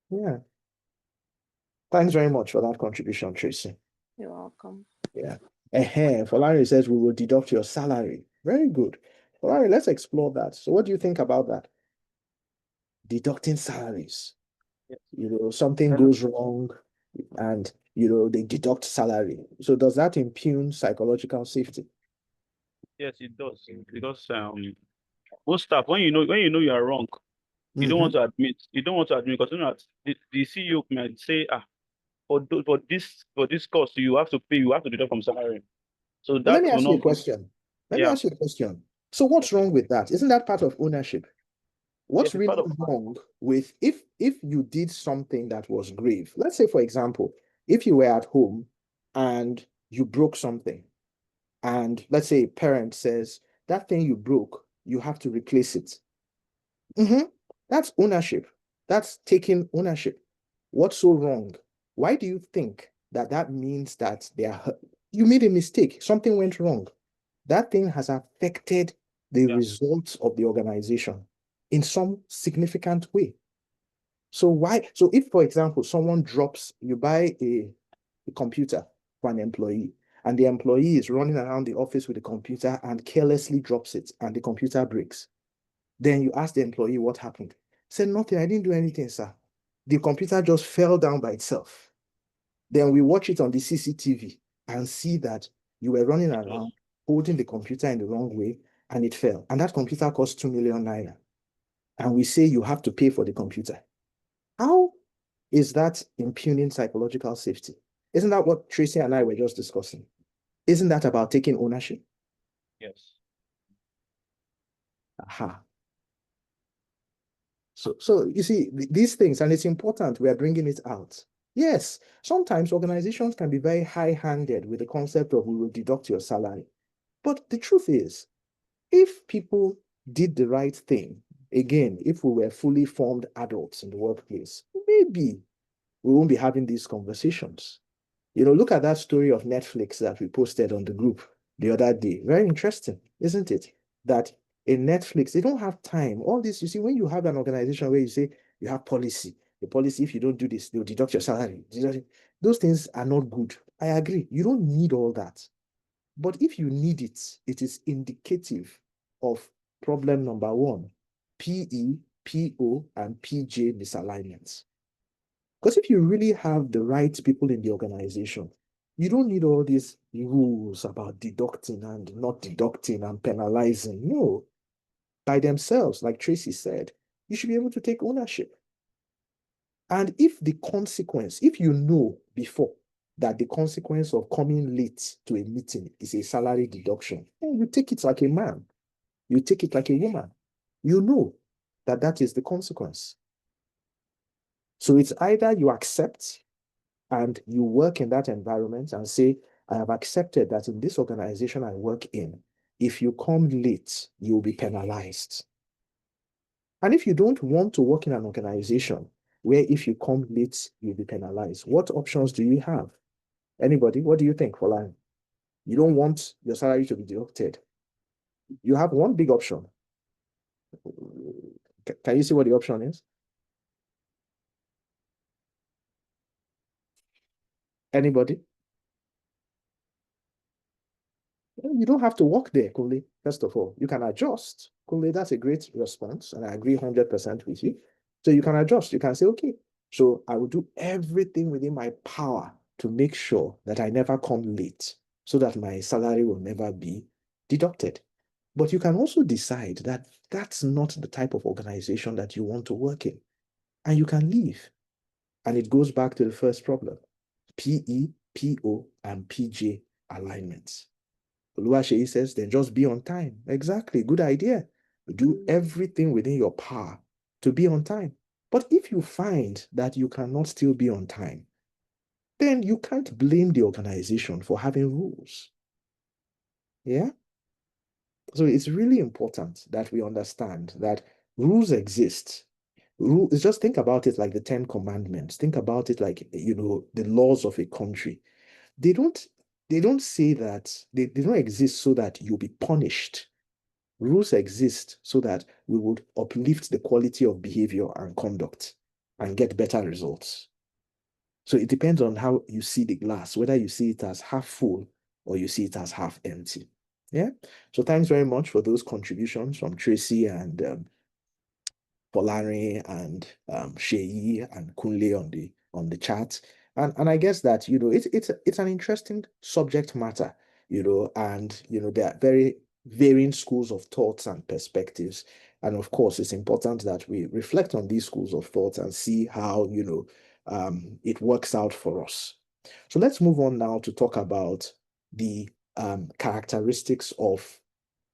Yeah. Thanks very much for that contribution, Tracy. You're welcome. Yeah. Folari says we will deduct your salary. Very good. Folari, let's explore that. So what do you think about that? Deducting salaries. Yes. You know, something goes wrong and, you know, they deduct salary. So does that impugn psychological safety? Yes, it does. Because most staff, when you know you are wrong, you don't want to admit. You don't want to admit because you know the CEO might say, for this cost you have to pay, you have to deduct from salary. So that Let me will ask you a not. question. Let me Yeah. ask you a question. So what's wrong with that? Isn't that part of ownership? What's Yes, it's really part of. wrong with if you did something that was grave? Let's say, for example, if you were at home and you broke something, and let's say a parent says, that thing you broke, you have to replace it. That's ownership. That's taking ownership. What's so wrong? Why do you think that that means that you made a mistake, something went wrong? That thing has affected the results of the organization in some significant way. So why? So if, for example, you buy a computer for an employee, and the employee is running around the office with the computer and carelessly drops it, and the computer breaks, then you ask the employee what happened. Said, nothing, I didn't do anything, sir. The computer just fell down by itself. Then we watch it on the CCTV and see that you were running around holding the computer in the wrong way and it fell. And that computer cost 2 million naira. And we say you have to pay for the computer. How is that impugning psychological safety? Isn't that what Tracy and I were just discussing? Isn't that about taking ownership? Yes. Aha. So you see, these things, and it's important we are bringing it out. Yes, sometimes organizations can be very high-handed with the concept of we will deduct your salary. But the truth is, if people did the right thing, again, if we were fully formed adults in the workplace, maybe we won't be having these conversations. You know, look at that story of Netflix that we posted on the group the other day. Very interesting, isn't it? That in Netflix, they don't have time. All this, you see, when you have an organization where you say you have policy, the policy, if you don't do this, they'll deduct your salary. Those things are not good. I agree. You don't need all that. But if you need it, it is indicative of problem number one, PE, PO, and PJ misalignments. Because if you really have the right people in the organization, you don't need all these rules about deducting and not deducting and penalizing. No. By themselves, like Tracy said, you should be able to take ownership. And if you know before that the consequence of coming late to a meeting is a salary deduction, then you take it like a man. You take it like a woman. You know that that is the consequence. So it's either you accept and you work in that environment and say, I have accepted that in this organization I work in, if you come late, you'll be penalized. And if you don't want to work in an organization where if you come late, you'll be penalized, what options do you have? Anybody? What do you think, Folan? You don't want your salary to be deducted. You have one big option. Can you see what the option is? Anybody? You don't have to work there, Kunle. First of all, you can adjust. Kunle, that's a great response, and I agree 100% with you. So you can adjust. You can say, okay, so I will do everything within my power to make sure that I never come late so that my salary will never be deducted. But you can also decide that that's not the type of organization that you want to work in, and you can leave. And it goes back to the first problem: PE, PO, and PJ alignments. Oluwaseyi says, then just be on time. Exactly, good idea. Do everything within your power to be on time. But if you find that you cannot still be on time, then you can't blame the organization for having rules. Yeah? So it's really important that we understand that rules exist. Rules, just think about it like the Ten Commandments. Think about it like, the laws of a country. They don't say that they don't exist so that you'll be punished. Rules exist so that we would uplift the quality of behavior and conduct and get better results. So it depends on how you see the glass, whether you see it as half full or you see it as half empty. Yeah. So thanks very much for those contributions from Tracy and Polari and Sheyi and Kunle on the chat. And I guess that it's an interesting subject matter, and there are very varying schools of thoughts and perspectives. And of course, it's important that we reflect on these schools of thought and see how it works out for us. So let's move on now to talk about the characteristics of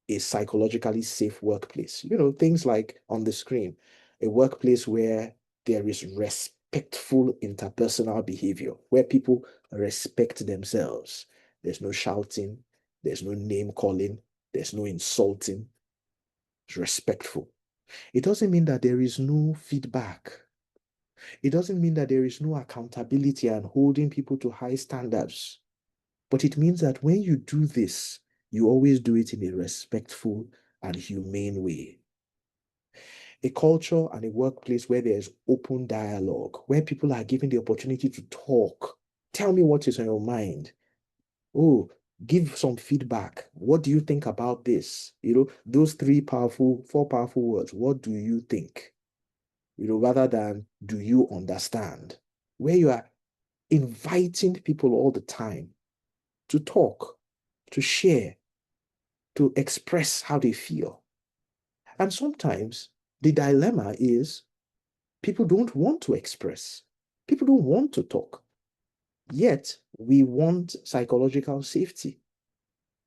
a psychologically safe workplace. Things like on the screen, a workplace where there is respectful interpersonal behavior, where people respect themselves. There's no shouting, there's no name calling, there's no insulting. It's respectful. It doesn't mean that there is no feedback. It doesn't mean that there is no accountability and holding people to high standards. But it means that when you do this, you always do it in a respectful and humane way. A culture and a workplace where there's open dialogue, where people are given the opportunity to talk. Tell me what is on your mind. Oh, give some feedback. What do you think about this? Those four powerful words. What do you think? Rather than do you understand? Where you are inviting people all the time to talk, to share, to express how they feel. And sometimes the dilemma is people don't want to express. People don't want to talk. Yet we want psychological safety.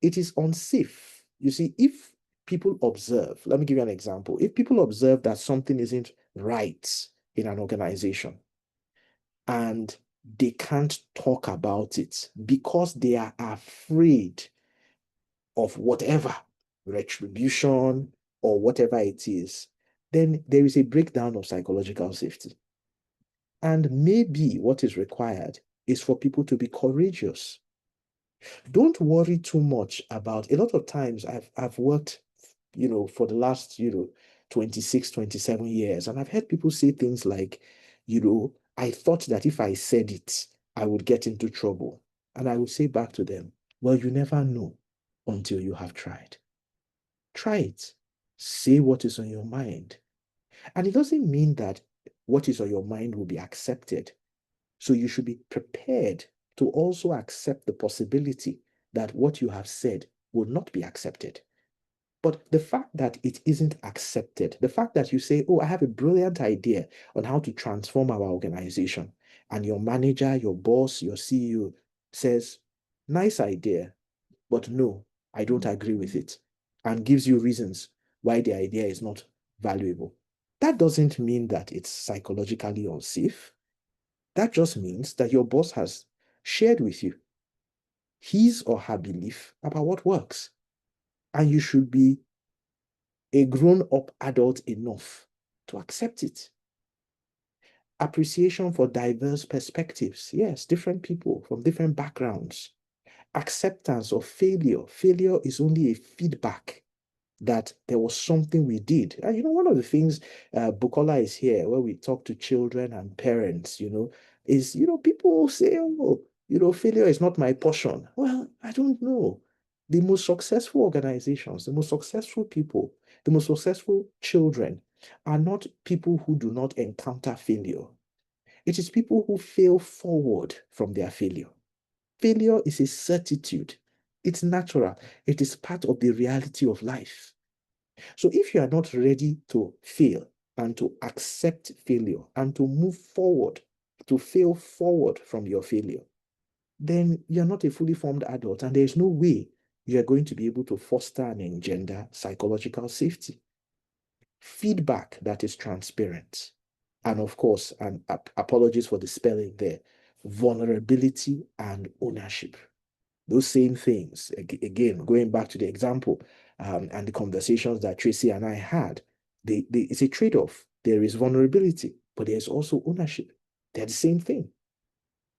It is unsafe. You see, if people observe, let me give you an example. If people observe that something isn't right in an organization and they can't talk about it because they are afraid of whatever retribution or whatever it is, then there is a breakdown of psychological safety. And maybe what is required is for people to be courageous. Don't worry too much about, a lot of times I've worked, for the last, 26, 27 years, and I've heard people say things like, I thought that if I said it, I would get into trouble. And I would say back to them, well, you never know until you have tried. Try it. Say what is on your mind. And it doesn't mean that what is on your mind will be accepted. So you should be prepared to also accept the possibility that what you have said will not be accepted. But the fact that it isn't accepted, the fact that you say, oh, I have a brilliant idea on how to transform our organization, and your manager, your boss, your CEO says, nice idea, but no, I don't agree with it, and gives you reasons why the idea is not valuable. That doesn't mean that it's psychologically unsafe. That just means that your boss has shared with you his or her belief about what works. And you should be a grown-up adult enough to accept it. Appreciation for diverse perspectives. Yes, different people from different backgrounds. Acceptance of failure. Failure is only a feedback that there was something we did. And one of the things, Bukola is here, where we talk to children and parents, is, people say, oh, failure is not my portion. Well, I don't know. The most successful organizations, the most successful people, the most successful children are not people who do not encounter failure. It is people who fail forward from their failure. Failure is a certitude. It's natural. It is part of the reality of life. So if you are not ready to fail and to accept failure and to move forward, to fail forward from your failure, then you're not a fully formed adult, and there's no way you are going to be able to foster and engender psychological safety. Feedback that is transparent. And of course, and apologies for the spelling there, vulnerability and ownership. Those same things, again, going back to the example and the conversations that Tracy and I had, it's a trade-off. There is vulnerability, but there's also ownership. They're the same thing.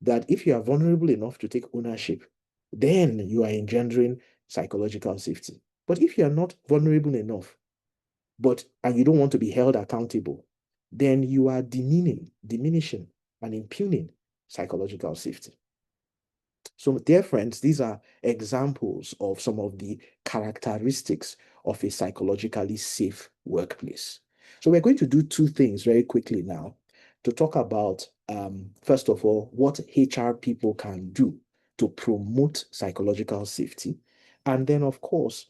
That if you are vulnerable enough to take ownership, then you are engendering psychological safety. But if you are not vulnerable enough, and you don't want to be held accountable, then you are diminishing, and impugning psychological safety. So, dear friends, these are examples of some of the characteristics of a psychologically safe workplace. So, we're going to do two things very quickly now to talk about, first of all, what HR people can do to promote psychological safety. And then, of course,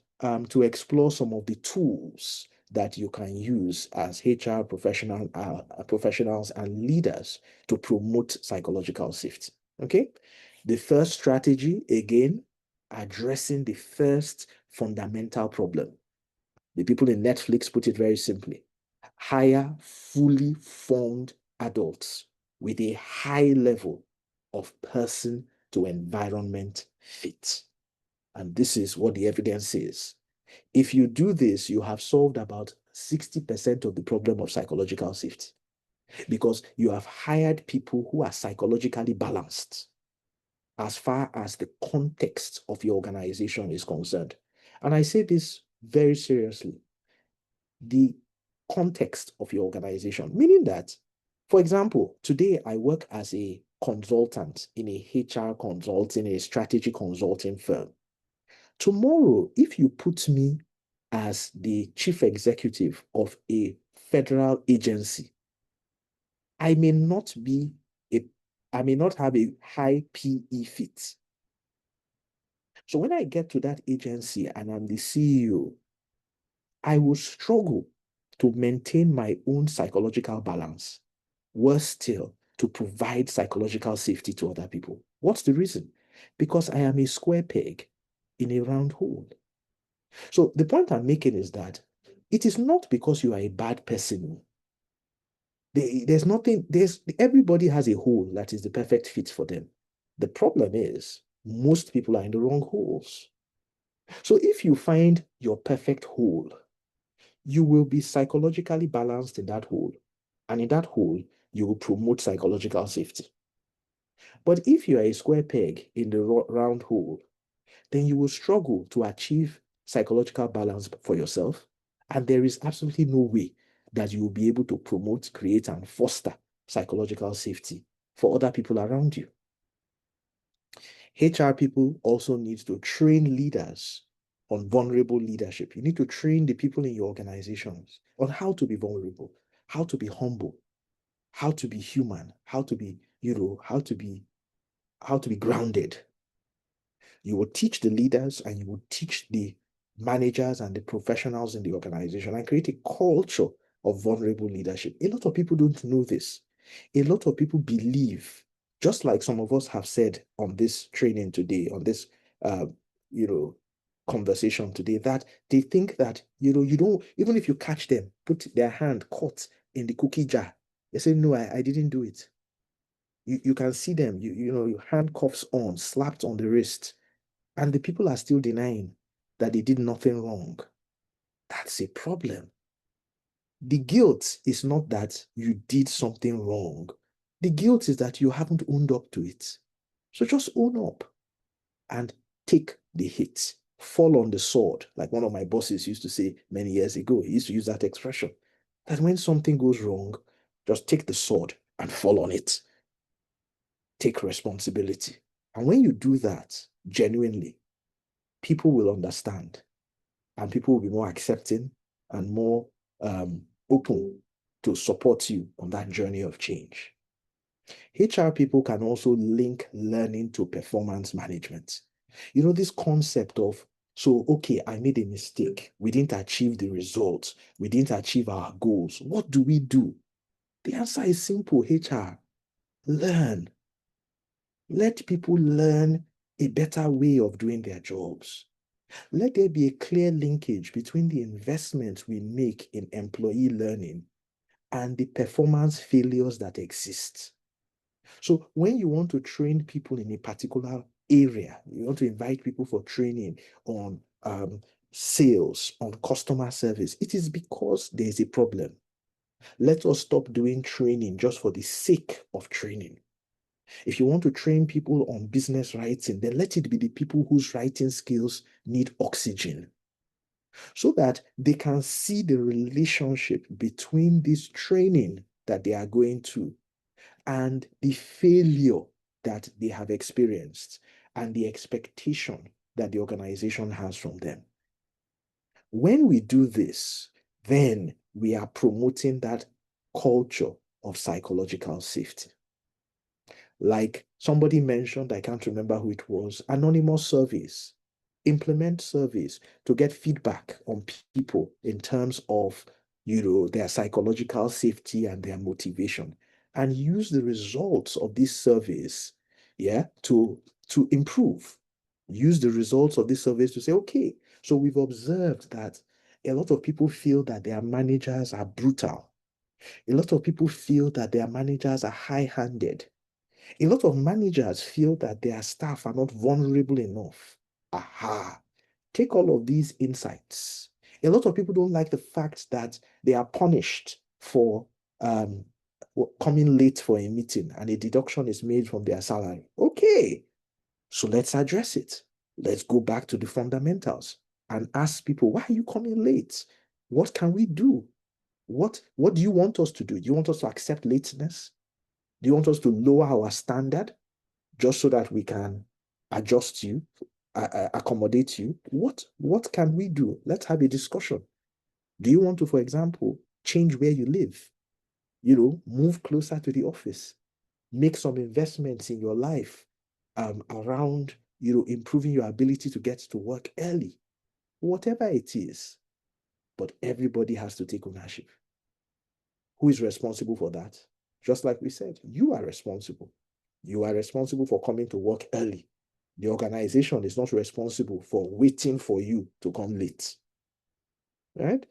to explore some of the tools that you can use as HR professionals and leaders to promote psychological safety. Okay? The first strategy, again, addressing the first fundamental problem. The people in Netflix put it very simply: hire fully formed adults with a high level of person to environment fit. And this is what the evidence says. If you do this, you have solved about 60% of the problem of psychological safety, because you have hired people who are psychologically balanced as far as the context of your organization is concerned. And I say this very seriously. The context of your organization, meaning that, for example, today I work as a consultant in a HR consulting, a strategy consulting firm. Tomorrow, if you put me as the chief executive of a federal agency, I may not have a high PE fit. So when I get to that agency and I'm the CEO, I will struggle to maintain my own psychological balance. Worse still, to provide psychological safety to other people. What's the reason? Because I am a square peg in a round hole. So the point I'm making is that it is not because you are a bad person. Everybody has a hole that is the perfect fit for them. The problem is most people are in the wrong holes. So if you find your perfect hole, you will be psychologically balanced in that hole. And in that hole, you will promote psychological safety. But if you are a square peg in the round hole, then you will struggle to achieve psychological balance for yourself. And there is absolutely no way that you will be able to promote, create, and foster psychological safety for other people around you. HR people also need to train leaders on vulnerable leadership. You need to train the people in your organizations on how to be vulnerable, how to be humble, how to be human, how to be grounded. You will teach the leaders and you will teach the managers and the professionals in the organization and create a culture of vulnerable leadership. A lot of people don't know this. A lot of people believe, just like some of us have said on this training today, on this conversation today, that they think that you don't, even if you catch them, put their hand caught in the cookie jar, they say, no, I didn't do it. You can see them, your handcuffs on, slapped on the wrist, and the people are still denying that they did nothing wrong. That's a problem. The guilt is not that you did something wrong. The guilt is that you haven't owned up to it. So just own up and take the hit. Fall on the sword, like one of my bosses used to say many years ago. He used to use that expression, that when something goes wrong, just take the sword and fall on it. Take responsibility. And when you do that genuinely, people will understand, and people will be more accepting and more open to support you on that journey of change. HR people can also link learning to performance management. This concept of, so, okay, I made a mistake. We didn't achieve the results. We didn't achieve our goals. What do we do? The answer is simple, HR. Learn. Let people learn a better way of doing their jobs. Let there be a clear linkage between the investment we make in employee learning and the performance failures that exist. So when you want to train people in a particular area, you want to invite people for training on sales, on customer service, it is because there is a problem. Let us stop doing training just for the sake of training. If you want to train people on business writing, then let it be the people whose writing skills need oxygen, so that they can see the relationship between this training that they are going to and the failure that they have experienced and the expectation that the organization has from them. When we do this, then we are promoting that culture of psychological safety. Like somebody mentioned, I can't remember who it was, anonymous surveys. Implement surveys to get feedback on people in terms of, their psychological safety and their motivation, and use the results of these surveys, to improve. Use the results of these surveys to say, okay, so we've observed that a lot of people feel that their managers are brutal. A lot of people feel that their managers are high-handed. A lot of managers feel that their staff are not vulnerable enough. Aha. Take all of these insights. A lot of people don't like the fact that they are punished for coming late for a meeting and a deduction is made from their salary. Okay, so let's address it. Let's go back to the fundamentals and ask people, why are you coming late? What can we do? What do you want us to do? Do you want us to accept lateness? Do you want us to lower our standard just so that we can adjust you, accommodate you? What can we do? Let's have a discussion. Do you want to, for example, change where you live? Move closer to the office. Make some investments in your life around, improving your ability to get to work early. Whatever it is. But everybody has to take ownership. Who is responsible for that? Just like we said, you are responsible. You are responsible for coming to work early. The organization is not responsible for waiting for you to come late. Right?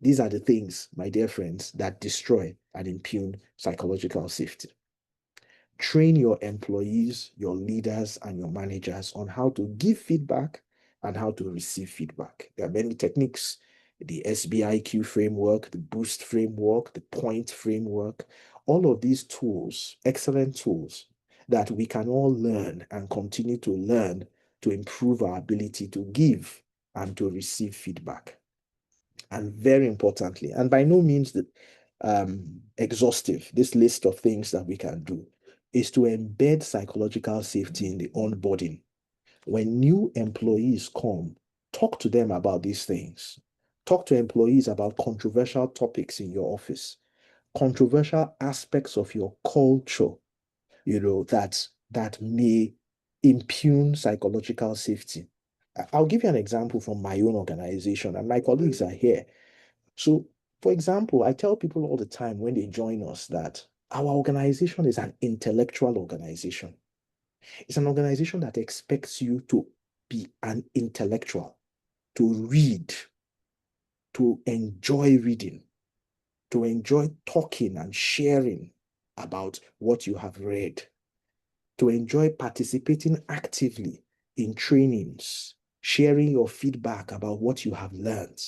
These are the things, my dear friends, that destroy and impugn psychological safety. Train your employees, your leaders, and your managers on how to give feedback and how to receive feedback. There are many techniques: the SBIQ framework, the BOOST framework, the POINT framework. All of these tools, excellent tools, that we can all learn and continue to learn to improve our ability to give and to receive feedback. And very importantly, and by no means exhaustive, this list of things that we can do is to embed psychological safety in the onboarding. When new employees come, talk to them about these things. Talk to employees about controversial topics in your office, controversial aspects of your culture, that may impugn psychological safety. I'll give you an example from my own organization, and my colleagues are here. So, for example, I tell people all the time when they join us that our organization is an intellectual organization. It's an organization that expects you to be an intellectual, to read, to enjoy reading, to enjoy talking and sharing about what you have read, to enjoy participating actively in trainings, sharing your feedback about what you have learned.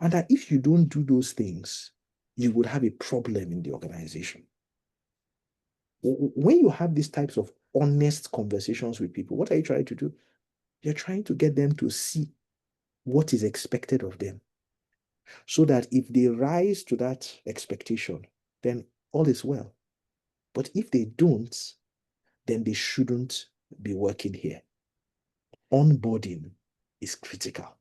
And that if you don't do those things, you would have a problem in the organization. When you have these types of honest conversations with people, what are you trying to do? You're trying to get them to see what is expected of them, so that if they rise to that expectation, then all is well. But if they don't, then they shouldn't be working here. Onboarding is critical.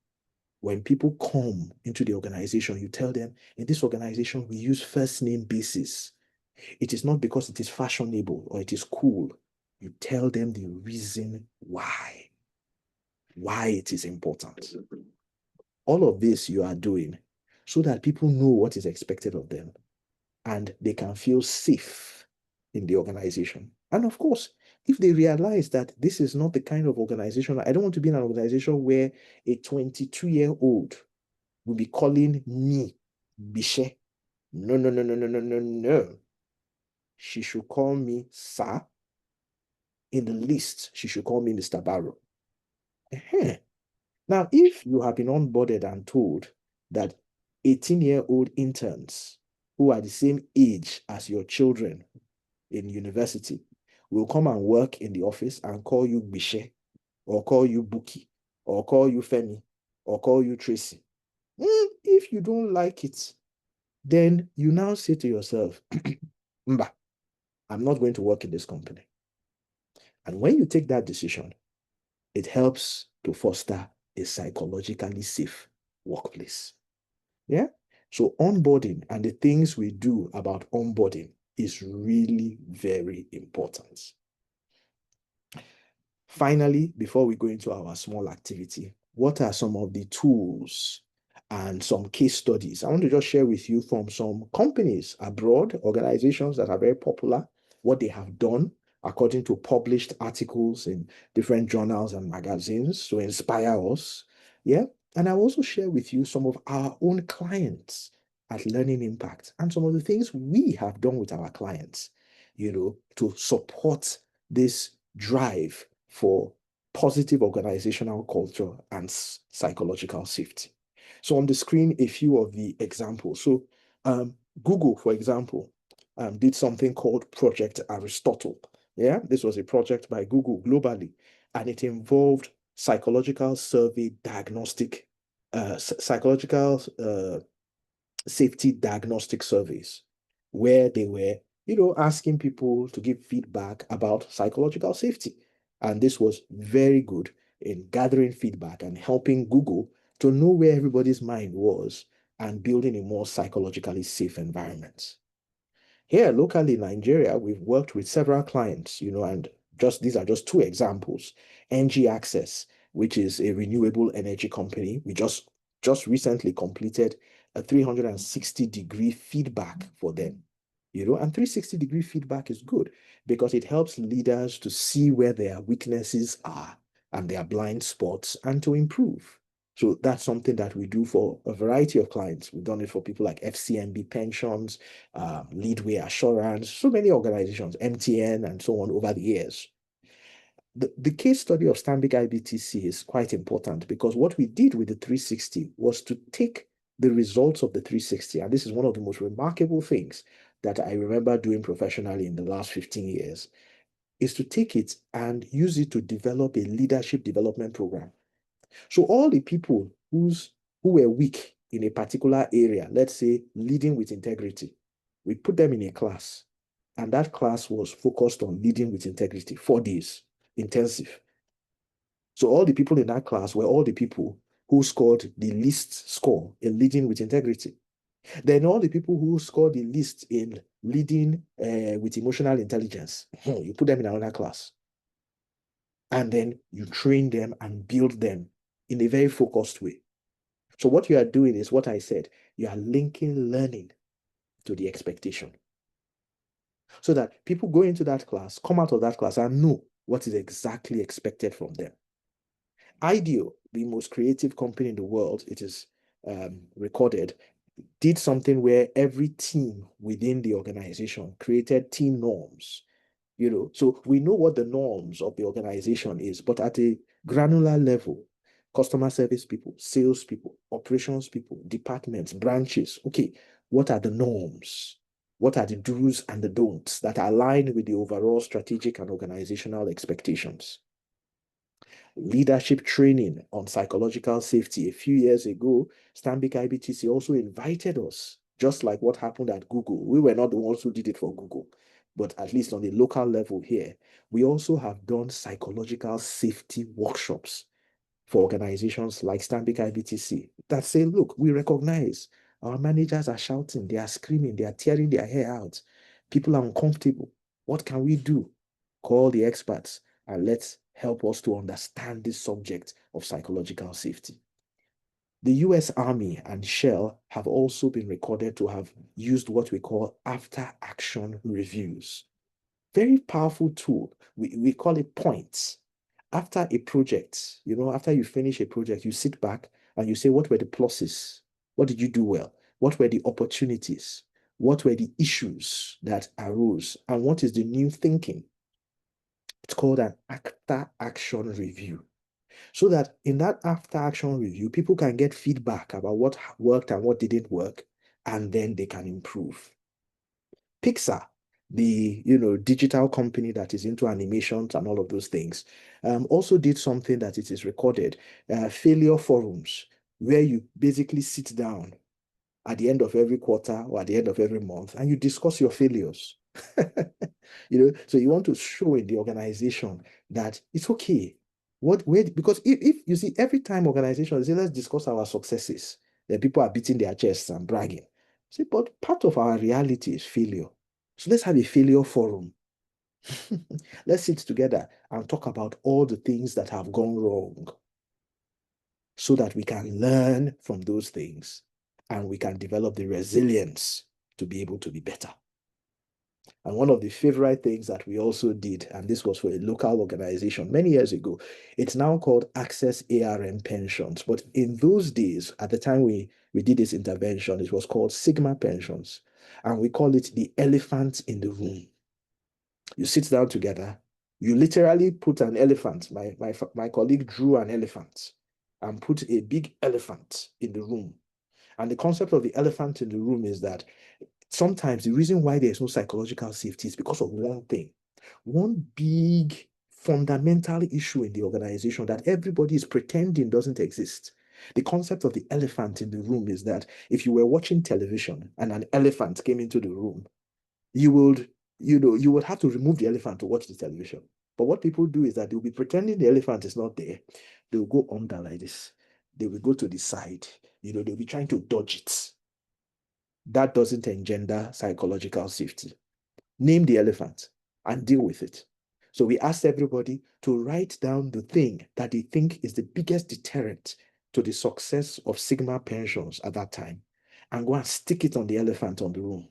When people come into the organization, you tell them, in this organization, we use first name basis. It is not because it is fashionable or it is cool. You tell them the reason why. why it is important. All of this you are doing so that people know what is expected of them and they can feel safe in the organization. And of course, if they realize that this is not the kind of organization, I don't want to be in an organization where a 22-year-old will be calling me Bishe. No, no, no, no, no, no, no, no. She should call me Sir. In the least, she should call me Mr. Barrow. Now, if you have been onboarded and told that 18-year-old interns who are the same age as your children in university will come and work in the office and call you Bishe, or call you Buki, or call you Femi, or call you Tracy. If you don't like it, then you now say to yourself, Mba, I'm not going to work in this company. And when you take that decision, it helps to foster a psychologically safe workplace. Yeah? So onboarding and the things we do about onboarding is really very important. Finally, before we go into our small activity, what are some of the tools and some case studies I want to just share with you from some companies abroad, organizations that are very popular, what they have done according to published articles in different journals and magazines to inspire us. Yeah. And I'll also share with you some of our own clients at Learning Impact and some of the things we have done with our clients, to support this drive for positive organizational culture and psychological safety. So on the screen, a few of the examples. So Google, for example, did something called Project Aristotle. Yeah, this was a project by Google globally, and it involved psychological survey diagnostic, psychological safety diagnostic surveys, where they were, asking people to give feedback about psychological safety. And this was very good in gathering feedback and helping Google to know where everybody's mind was and building a more psychologically safe environment. Here locally in Nigeria, we've worked with several clients, and these are just two examples. NG Access, which is a renewable energy company. We just recently completed a 360-degree feedback for them. And 360-degree feedback is good because it helps leaders to see where their weaknesses are and their blind spots and to improve. So that's something that we do for a variety of clients. We've done it for people like FCMB Pensions, Leadway Assurance, so many organizations, MTN, and so on over the years. The case study of Stanbic IBTC is quite important because what we did with the 360 was to take the results of the 360, and this is one of the most remarkable things that I remember doing professionally in the last 15 years, is to take it and use it to develop a leadership development program. So all the people who were weak in a particular area, let's say leading with integrity, we put them in a class, and that class was focused on leading with integrity, 4 days, intensive. So all the people in that class were all the people who scored the least score in leading with integrity. Then all the people who scored the least in leading with emotional intelligence, you put them in another class. And then you train them and build them in a very focused way. So what you are doing is what I said, you are linking learning to the expectation. So that people go into that class, come out of that class and know what is exactly expected from them. IDEO, the most creative company in the world, it is recorded, did something where every team within the organization created team norms. So we know what the norms of the organization is, but at a granular level, customer service people, sales people, operations people, departments, branches. Okay, what are the norms? What are the do's and the don'ts that align with the overall strategic and organizational expectations? Leadership training on psychological safety. A few years ago, Stanbic IBTC also invited us, just like what happened at Google. We were not the ones who did it for Google, but at least on the local level here, we also have done psychological safety workshops for organizations like Stanbic IBTC that say, look, we recognize our managers are shouting, they are screaming, they are tearing their hair out. People are uncomfortable. What can we do? Call the experts and let's help us to understand this subject of psychological safety. The US Army and Shell have also been recorded to have used what we call after-action reviews. Very powerful tool. We call it points. After a project, after you finish a project, you sit back and you say, what were the pluses? What did you do well? What were the opportunities? What were the issues that arose? And what is the new thinking? It's called an after-action review. So that in that after-action review, people can get feedback about what worked and what didn't work, and then they can improve. Pixar, the digital company that is into animations and all of those things, also did something that it is recorded, failure forums, where you basically sit down at the end of every quarter or at the end of every month and you discuss your failures. So you want to show in the organization that it's okay. Because if you see, every time organizations say, let's discuss our successes, then people are beating their chests and bragging. See, but part of our reality is failure. So let's have a failure forum. Let's sit together and talk about all the things that have gone wrong so that we can learn from those things and we can develop the resilience to be able to be better. And one of the favorite things that we also did, and this was for a local organization many years ago, it's now called Access ARM Pensions. But in those days, at the time we did this intervention, it was called Sigma Pensions. And we call it the elephant in the room. You sit down together, you literally put an elephant. My colleague drew an elephant and put a big elephant in the room. And the concept of the elephant in the room is that sometimes the reason why there's no psychological safety is because of one thing, one big fundamental issue in the organization that everybody is pretending doesn't exist. The concept of the elephant in the room is that if you were watching television and an elephant came into the room, you would have to remove the elephant to watch the television. But what people do is that they'll be pretending the elephant is not there. They'll go under like this. They will go to the side. They'll be trying to dodge it. That doesn't engender psychological safety. Name the elephant and deal with it. So we asked everybody to write down the thing that they think is the biggest deterrent to the success of Sigma Pensions at that time, and go and stick it on the elephant on the room.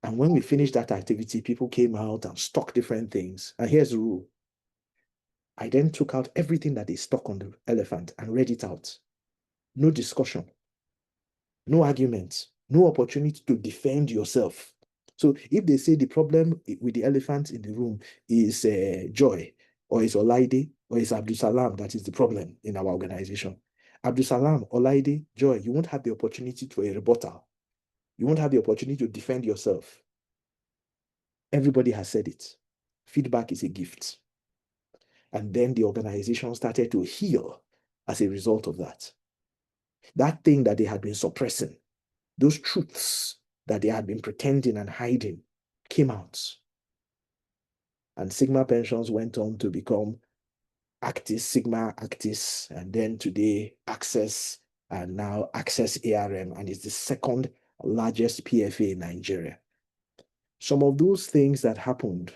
And when we finished that activity, people came out and stuck different things. And here's the rule. I then took out everything that they stuck on the elephant and read it out. No discussion, no arguments, no opportunity to defend yourself. So if they say the problem with the elephant in the room is Joy, or is Olaide, or is Abdul Salam that is the problem in our organization, Abdul Salam, Olaide, Joy, you won't have the opportunity for a rebuttal. You won't have the opportunity to defend yourself. Everybody has said it. Feedback is a gift. And then the organization started to heal as a result of that. That thing that they had been suppressing, those truths that they had been pretending and hiding, came out. And Sigma Pensions went on to become Actis, Sigma Actis, and then today Access, and now Access ARM, and it's the second largest PFA in Nigeria. Some of those things that happened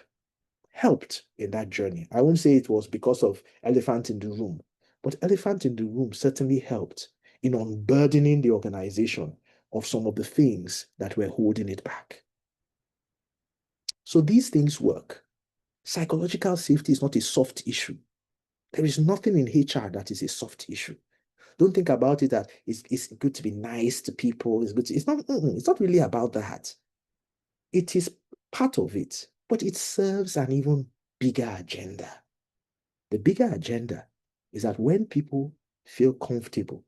helped in that journey. I won't say it was because of elephant in the room, but elephant in the room certainly helped in unburdening the organization of some of the things that were holding it back. So these things work. Psychological safety is not a soft issue. There is nothing in HR that is a soft issue. Don't think about it that it's good to be nice to people. It's not really about that. It is part of it, but it serves an even bigger agenda. The bigger agenda is that when people feel comfortable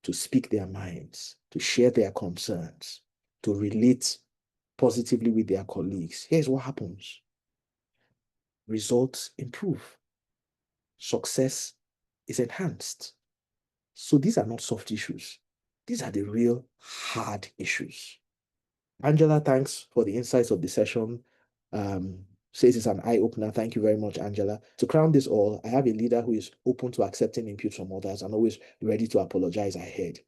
to speak their minds, to share their concerns, to relate positively with their colleagues, here's what happens. Results improve. Success is enhanced. So these are not soft issues. These are the real hard issues. Angela, thanks for the insights of the session. Says it's an eye-opener. Thank you very much, Angela. To crown this all, I have a leader who is open to accepting input from others and always ready to apologize ahead.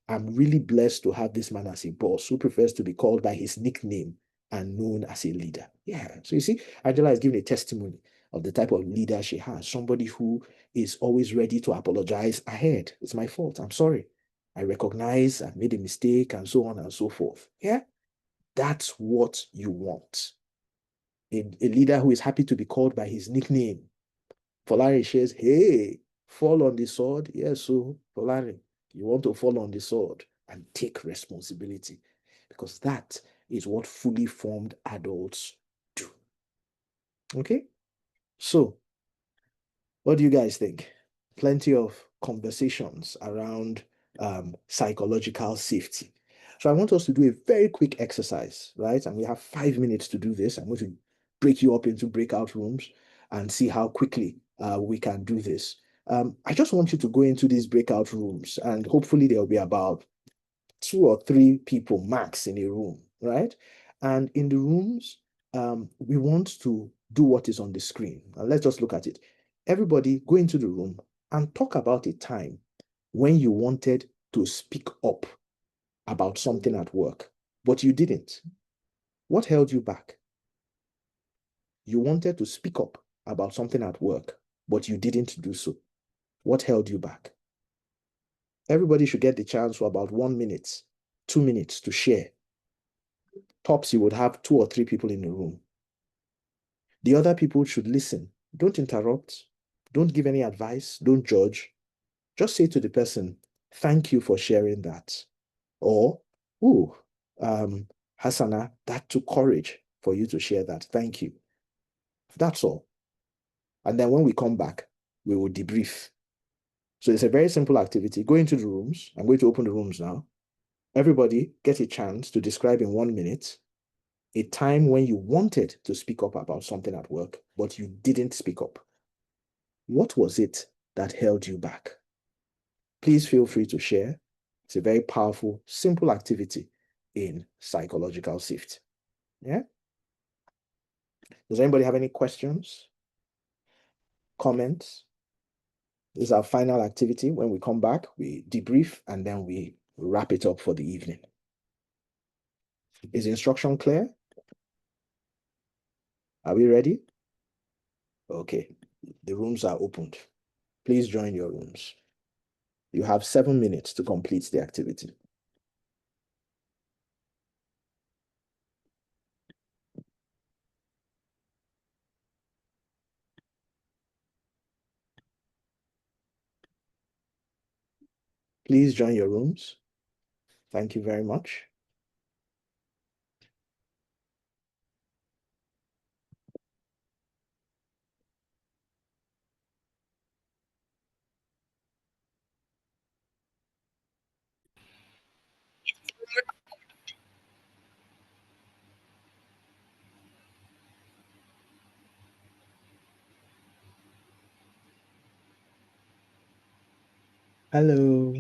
I'm really blessed to have this man as a boss who prefers to be called by his nickname and known as a leader. Yeah, so you see, Angela is giving a testimony of the type of leader she has. Somebody who is always ready to apologize ahead. It's my fault. I'm sorry. I recognize I've made a mistake and so on and so forth. Yeah, that's what you want. A leader who is happy to be called by his nickname. Folari says, hey, fall on the sword. Yes, so Folari, you want to fall on the sword and take responsibility, because that is what fully formed adults do. Okay? So, what do you guys think? Plenty of conversations around psychological safety. So I want us to do a very quick exercise, right? And we have 5 minutes to do this. I'm going to break you up into breakout rooms and see how quickly we can do this. I just want you to go into these breakout rooms, and hopefully there'll be about 2 or 3 people max in a room, right? And in the rooms, we want to do what is on the screen. And let's just look at it. Everybody go into the room and talk about a time when you wanted to speak up about something at work, but you didn't. What held you back? You wanted to speak up about something at work, but you didn't do so. What held you back? Everybody should get the chance for about 1 minute, 2 minutes to share. Tops, you would have 2 or 3 people in the room. The other people should listen. Don't interrupt. Don't give any advice. Don't judge. Just say to the person, thank you for sharing that. Or, ooh, Hassana, that took courage for you to share that. Thank you. That's all. And then when we come back, we will debrief. So it's a very simple activity. Go into the rooms. I'm going to open the rooms now. Everybody get a chance to describe in 1 minute a time when you wanted to speak up about something at work, but you didn't speak up. What was it that held you back? Please feel free to share. It's a very powerful, simple activity in psychological safety. Yeah? Does anybody have any questions? Comments? This is our final activity. When we come back, we debrief and then we wrap it up for the evening. Is the instruction clear? Are we ready? Okay. The rooms are opened. Please join your rooms. You have 7 minutes to complete the activity. Please join your rooms. Thank you very much. Hello.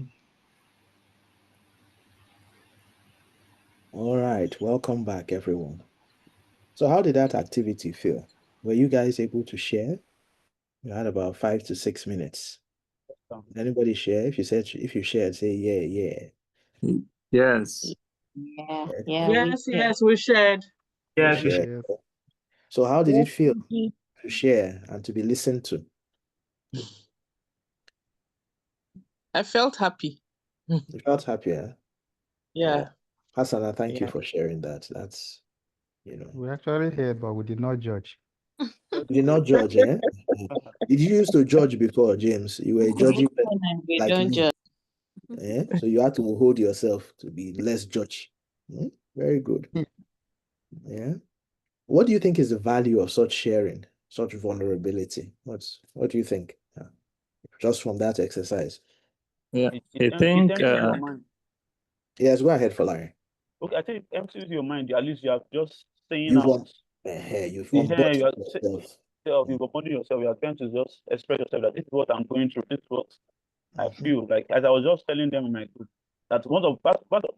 All right, welcome back, everyone. So how did that activity feel? Were you guys able to share? You had about 5 to 6 minutes. Anybody share? If you shared, say yeah. Yes. Yeah, Okay. yes, we shared. You Yes, shared. Yes. So how did Yes, it feel we did. to share and to be listened to? I felt happy. You felt happier? Yeah. Hassana, thank you Yeah. for sharing that. That's, We actually heard, but we did not judge. you did not judge, eh? Did you used to judge before, James? You were judging We like don't me. judge. Eh? So you had to hold yourself to be less judge. Very good. Yeah. What do you think is the value of such sharing, such vulnerability? What do you think? Just from that exercise. Yeah. It I think empties your mind. Yes, go ahead, Larry. Okay, I think it empties your mind. At least you are just saying You've out. you've Yeah, unboxed you are yourself. you've abandoned yourself. You are trying to just express yourself that this is what I'm going through. This is what I feel like. As I was just telling them in my group, that part of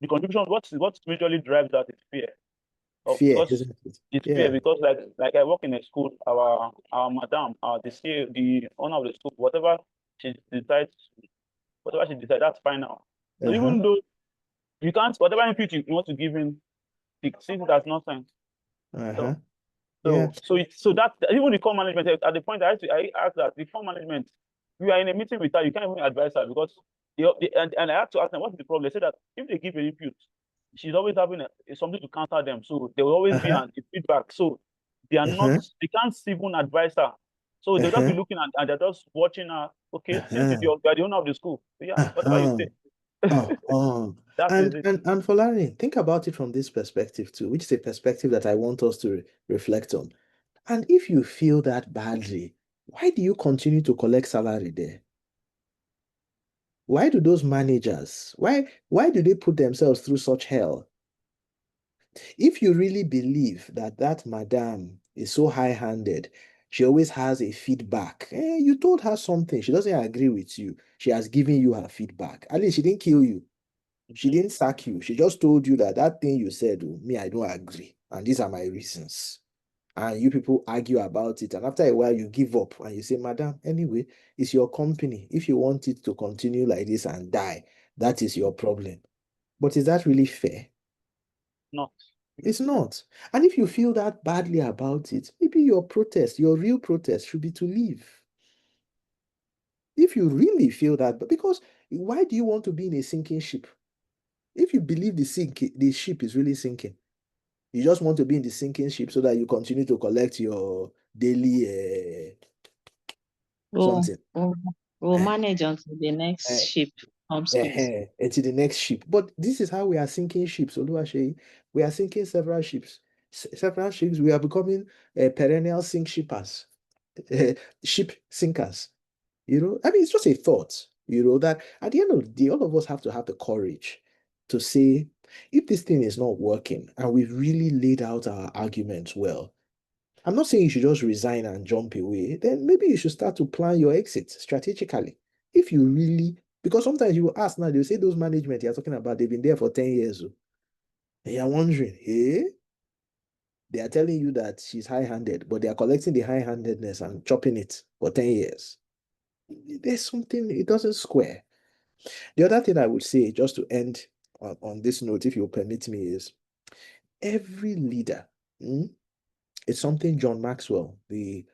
the contribution, what majorly drives that is fear. Fear, Because isn't it? it's Yeah. fear. Because like I work in a school, our madam, the owner of the school, whatever she decides, that's fine now. So even though you can't, whatever input you want to give in, it sees it as nonsense. So Yeah. So that even the core management, at the point I asked that the core management, we are in a meeting with her, you can't even advise her because and I had to ask them what's the problem. They said that if they give an input, she's always having something to counter them. So there will always be a feedback. So they are not, they can't even advise her. So they'll just be looking at and they're just watching her. Okay, since you're the owner of the school. So yeah, whatever you say. And Folani, think about it from this perspective too, which is a perspective that I want us to reflect on. And if you feel that badly, why do you continue to collect salary there? Why do those managers, why do they put themselves through such hell? If you really believe that madam is so high-handed, she always has a feedback. You told her something, she doesn't agree with you. She has given you her feedback. At least she didn't kill you. She didn't sack you. She just told you that thing you said, me, I don't agree. And these are my reasons. And you people argue about it. And after a while, you give up and you say, madam, anyway, it's your company. If you want it to continue like this and die, that is your problem. But is that really fair? No. It's not. And if you feel that badly about it, maybe your protest, your real protest should be to leave. If you really feel that, but because why do you want to be in a sinking ship? If you believe the ship is really sinking, you just want to be in the sinking ship so that you continue to collect your daily something. We'll manage until the next ship comes. Until the next ship. But this is how we are sinking ships, Oluwaseyi. We are sinking several ships. Several ships. We are becoming perennial sink shippers, ship sinkers. I mean, it's just a thought. That at the end of the day, all of us have to have the courage to say, if this thing is not working and we've really laid out our arguments well, I'm not saying you should just resign and jump away. Then maybe you should start to plan your exit strategically. If you really, because sometimes you will ask now, they'll say those management you're talking about, they've been there for 10 years. And you're wondering, hey? They are telling you that she's high-handed, but they are collecting the high-handedness and chopping it for 10 years. There's something, it doesn't square. The other thing I would say, just to end on this note, if you'll permit me, is every leader, it's something John Maxwell, the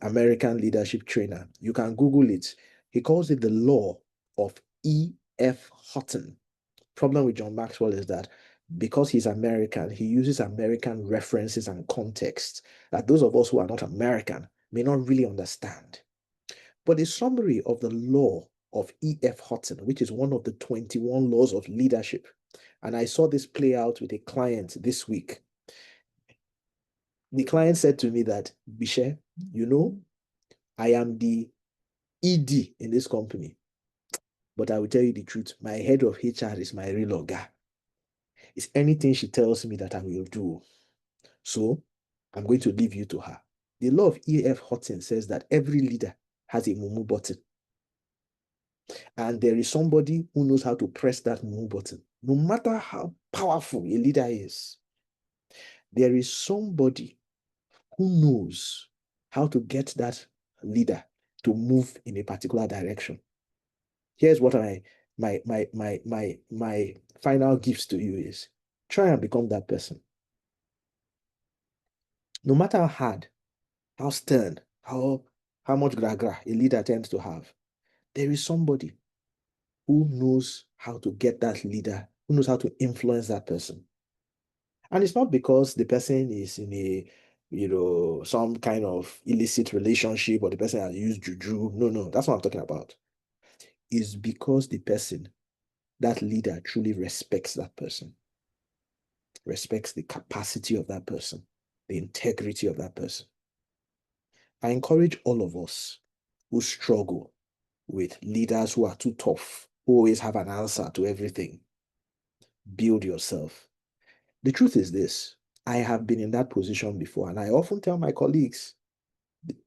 American leadership trainer, you can Google it. He calls it the law of E.F. Hutton. Problem with John Maxwell is that because he's American, he uses American references and context that those of us who are not American may not really understand. But a summary of the law of E.F. Hutton, which is one of the 21 laws of leadership, and I saw this play out with a client this week. The client said to me that, Bishe, I am the ED in this company, but I will tell you the truth. My head of HR is my real oga. It's anything she tells me that I will do. So I'm going to leave you to her. The law of E.F. Hutton says that every leader has a mumu button. And there is somebody who knows how to press that mumu button. No matter how powerful a leader is, there is somebody who knows how to get that leader to move in a particular direction. Here's what my final gifts to you is: try and become that person. No matter how hard, how stern, how much gra a leader tends to have, there is somebody who knows how to get that leader, who knows how to influence that person. And it's not because the person is in a some kind of illicit relationship or the person has used juju. No, that's what I'm talking about. It's because the person, that leader, truly respects that person, respects the capacity of that person, the integrity of that person. I encourage all of us who struggle with leaders who are too tough, who always have an answer to everything. Build yourself. The truth is this: I have been in that position before, and I often tell my colleagues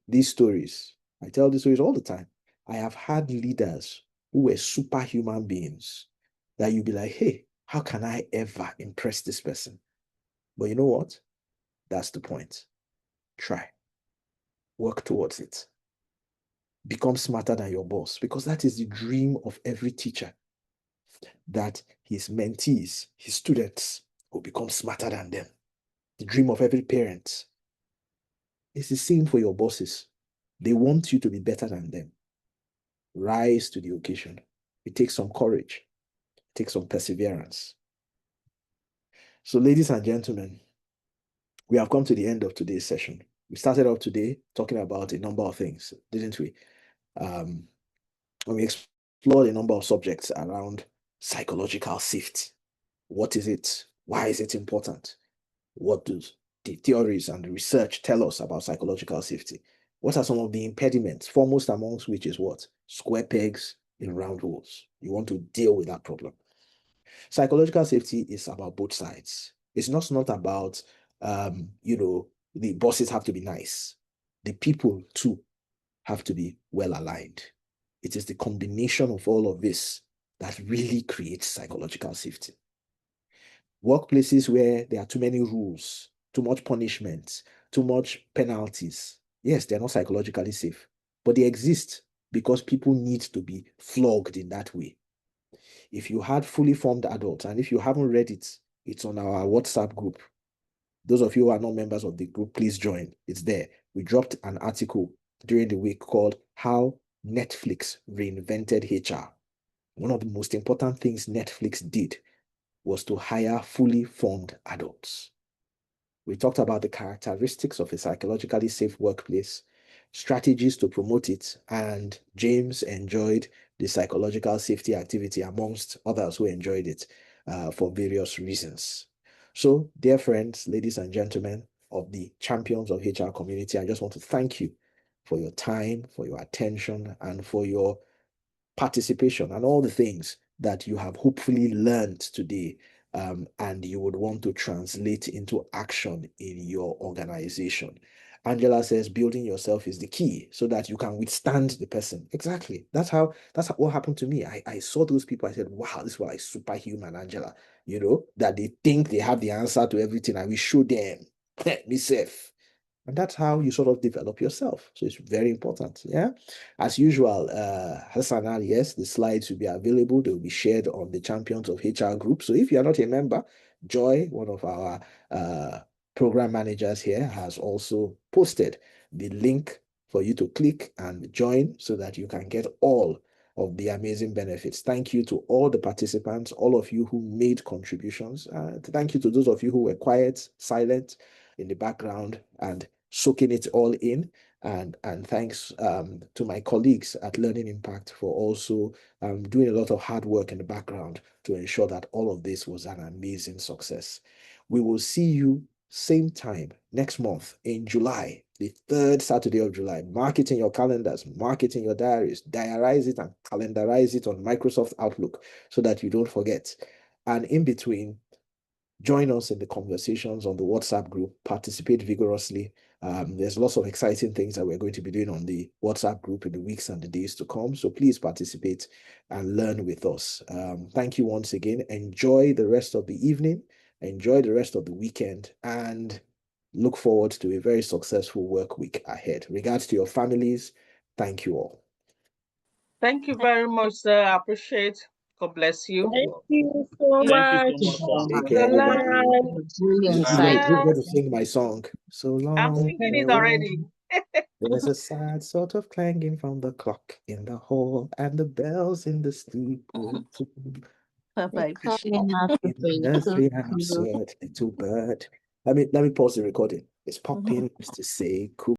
these stories. I tell these stories all the time. I have had leaders who were superhuman beings that you'd be like, hey, how can I ever impress this person? But you know what? That's the point. Try. Work towards it. Become smarter than your boss, because that is the dream of every teacher, that his mentees, his students, will become smarter than them. The dream of every parent, It's the same for your bosses. They want you to be better than them. Rise to the occasion. It takes some courage. It takes some perseverance. So, ladies and gentlemen, we have come to the end of today's session. We started off today talking about a number of things, didn't we? And we explored a number of subjects around psychological safety. What is it? Why is it important? What do the theories and the research tell us about psychological safety? What are some of the impediments, foremost amongst which is what? Square pegs in round holes. You want to deal with that problem. Psychological safety is about both sides. It's not about, the bosses have to be nice. The people too have to be well aligned. It is the combination of all of this that really creates psychological safety. Workplaces where there are too many rules, too much punishment, too much penalties. Yes, they're not psychologically safe, but they exist because people need to be flogged in that way. If you had fully formed adults, and if you haven't read it, it's on our WhatsApp group. Those of you who are not members of the group, please join. It's there. We dropped an article during the week called How Netflix Reinvented HR. One of the most important things Netflix did was to hire fully formed adults. We talked about the characteristics of a psychologically safe workplace, strategies to promote it, and James enjoyed the psychological safety activity amongst others who enjoyed it for various reasons. So, dear friends, ladies and gentlemen of the champions of HR community, I just want to thank you for your time, for your attention, and for your participation and all the things that you have hopefully learned today, and you would want to translate into action in your organization. Angela says building yourself is the key so that you can withstand the person. Exactly. That's what happened to me. I saw those people. I said, wow, this was like superhuman, Angela. That they think they have the answer to everything. I will show them. Let me safe. And that's how you sort of develop yourself. So it's very important. Yeah. As usual, Hassan, yes, the slides will be available. They will be shared on the Champions of HR group. So if you are not a member, Joy, one of our program managers here, has also posted the link for you to click and join so that you can get all of the amazing benefits. Thank you to all the participants, all of you who made contributions. Thank you to those of you who were quiet, silent in the background and soaking it all in, and thanks to my colleagues at Learning Impact for also doing a lot of hard work in the background to ensure that all of this was an amazing success. We will see you same time next month in July, the 3rd Saturday of July. Mark it in your calendars, mark it in your diaries, diarize it and calendarize it on Microsoft Outlook so that you don't forget. And in between, join us in the conversations on the WhatsApp group, participate vigorously. There's lots of exciting things that we're going to be doing on the WhatsApp group in the weeks and the days to come. So please participate and learn with us. Thank you once again. Enjoy the rest of the evening. Enjoy the rest of the weekend and look forward to a very successful work week ahead. Regards to your families. Thank you all. Thank you very much, sir. I appreciate. God bless you. Thank you so much. Thank you so much, sir. Take care, everybody. Really I'm insightful. going to sing my song. So long. I'm singing it already. There's a sad sort of clanging from the clock in the hall and the bells in the steeple. They're calling out In for the you. nursery, an absurd little bird. Let me pause the recording. It's popping to say, cool.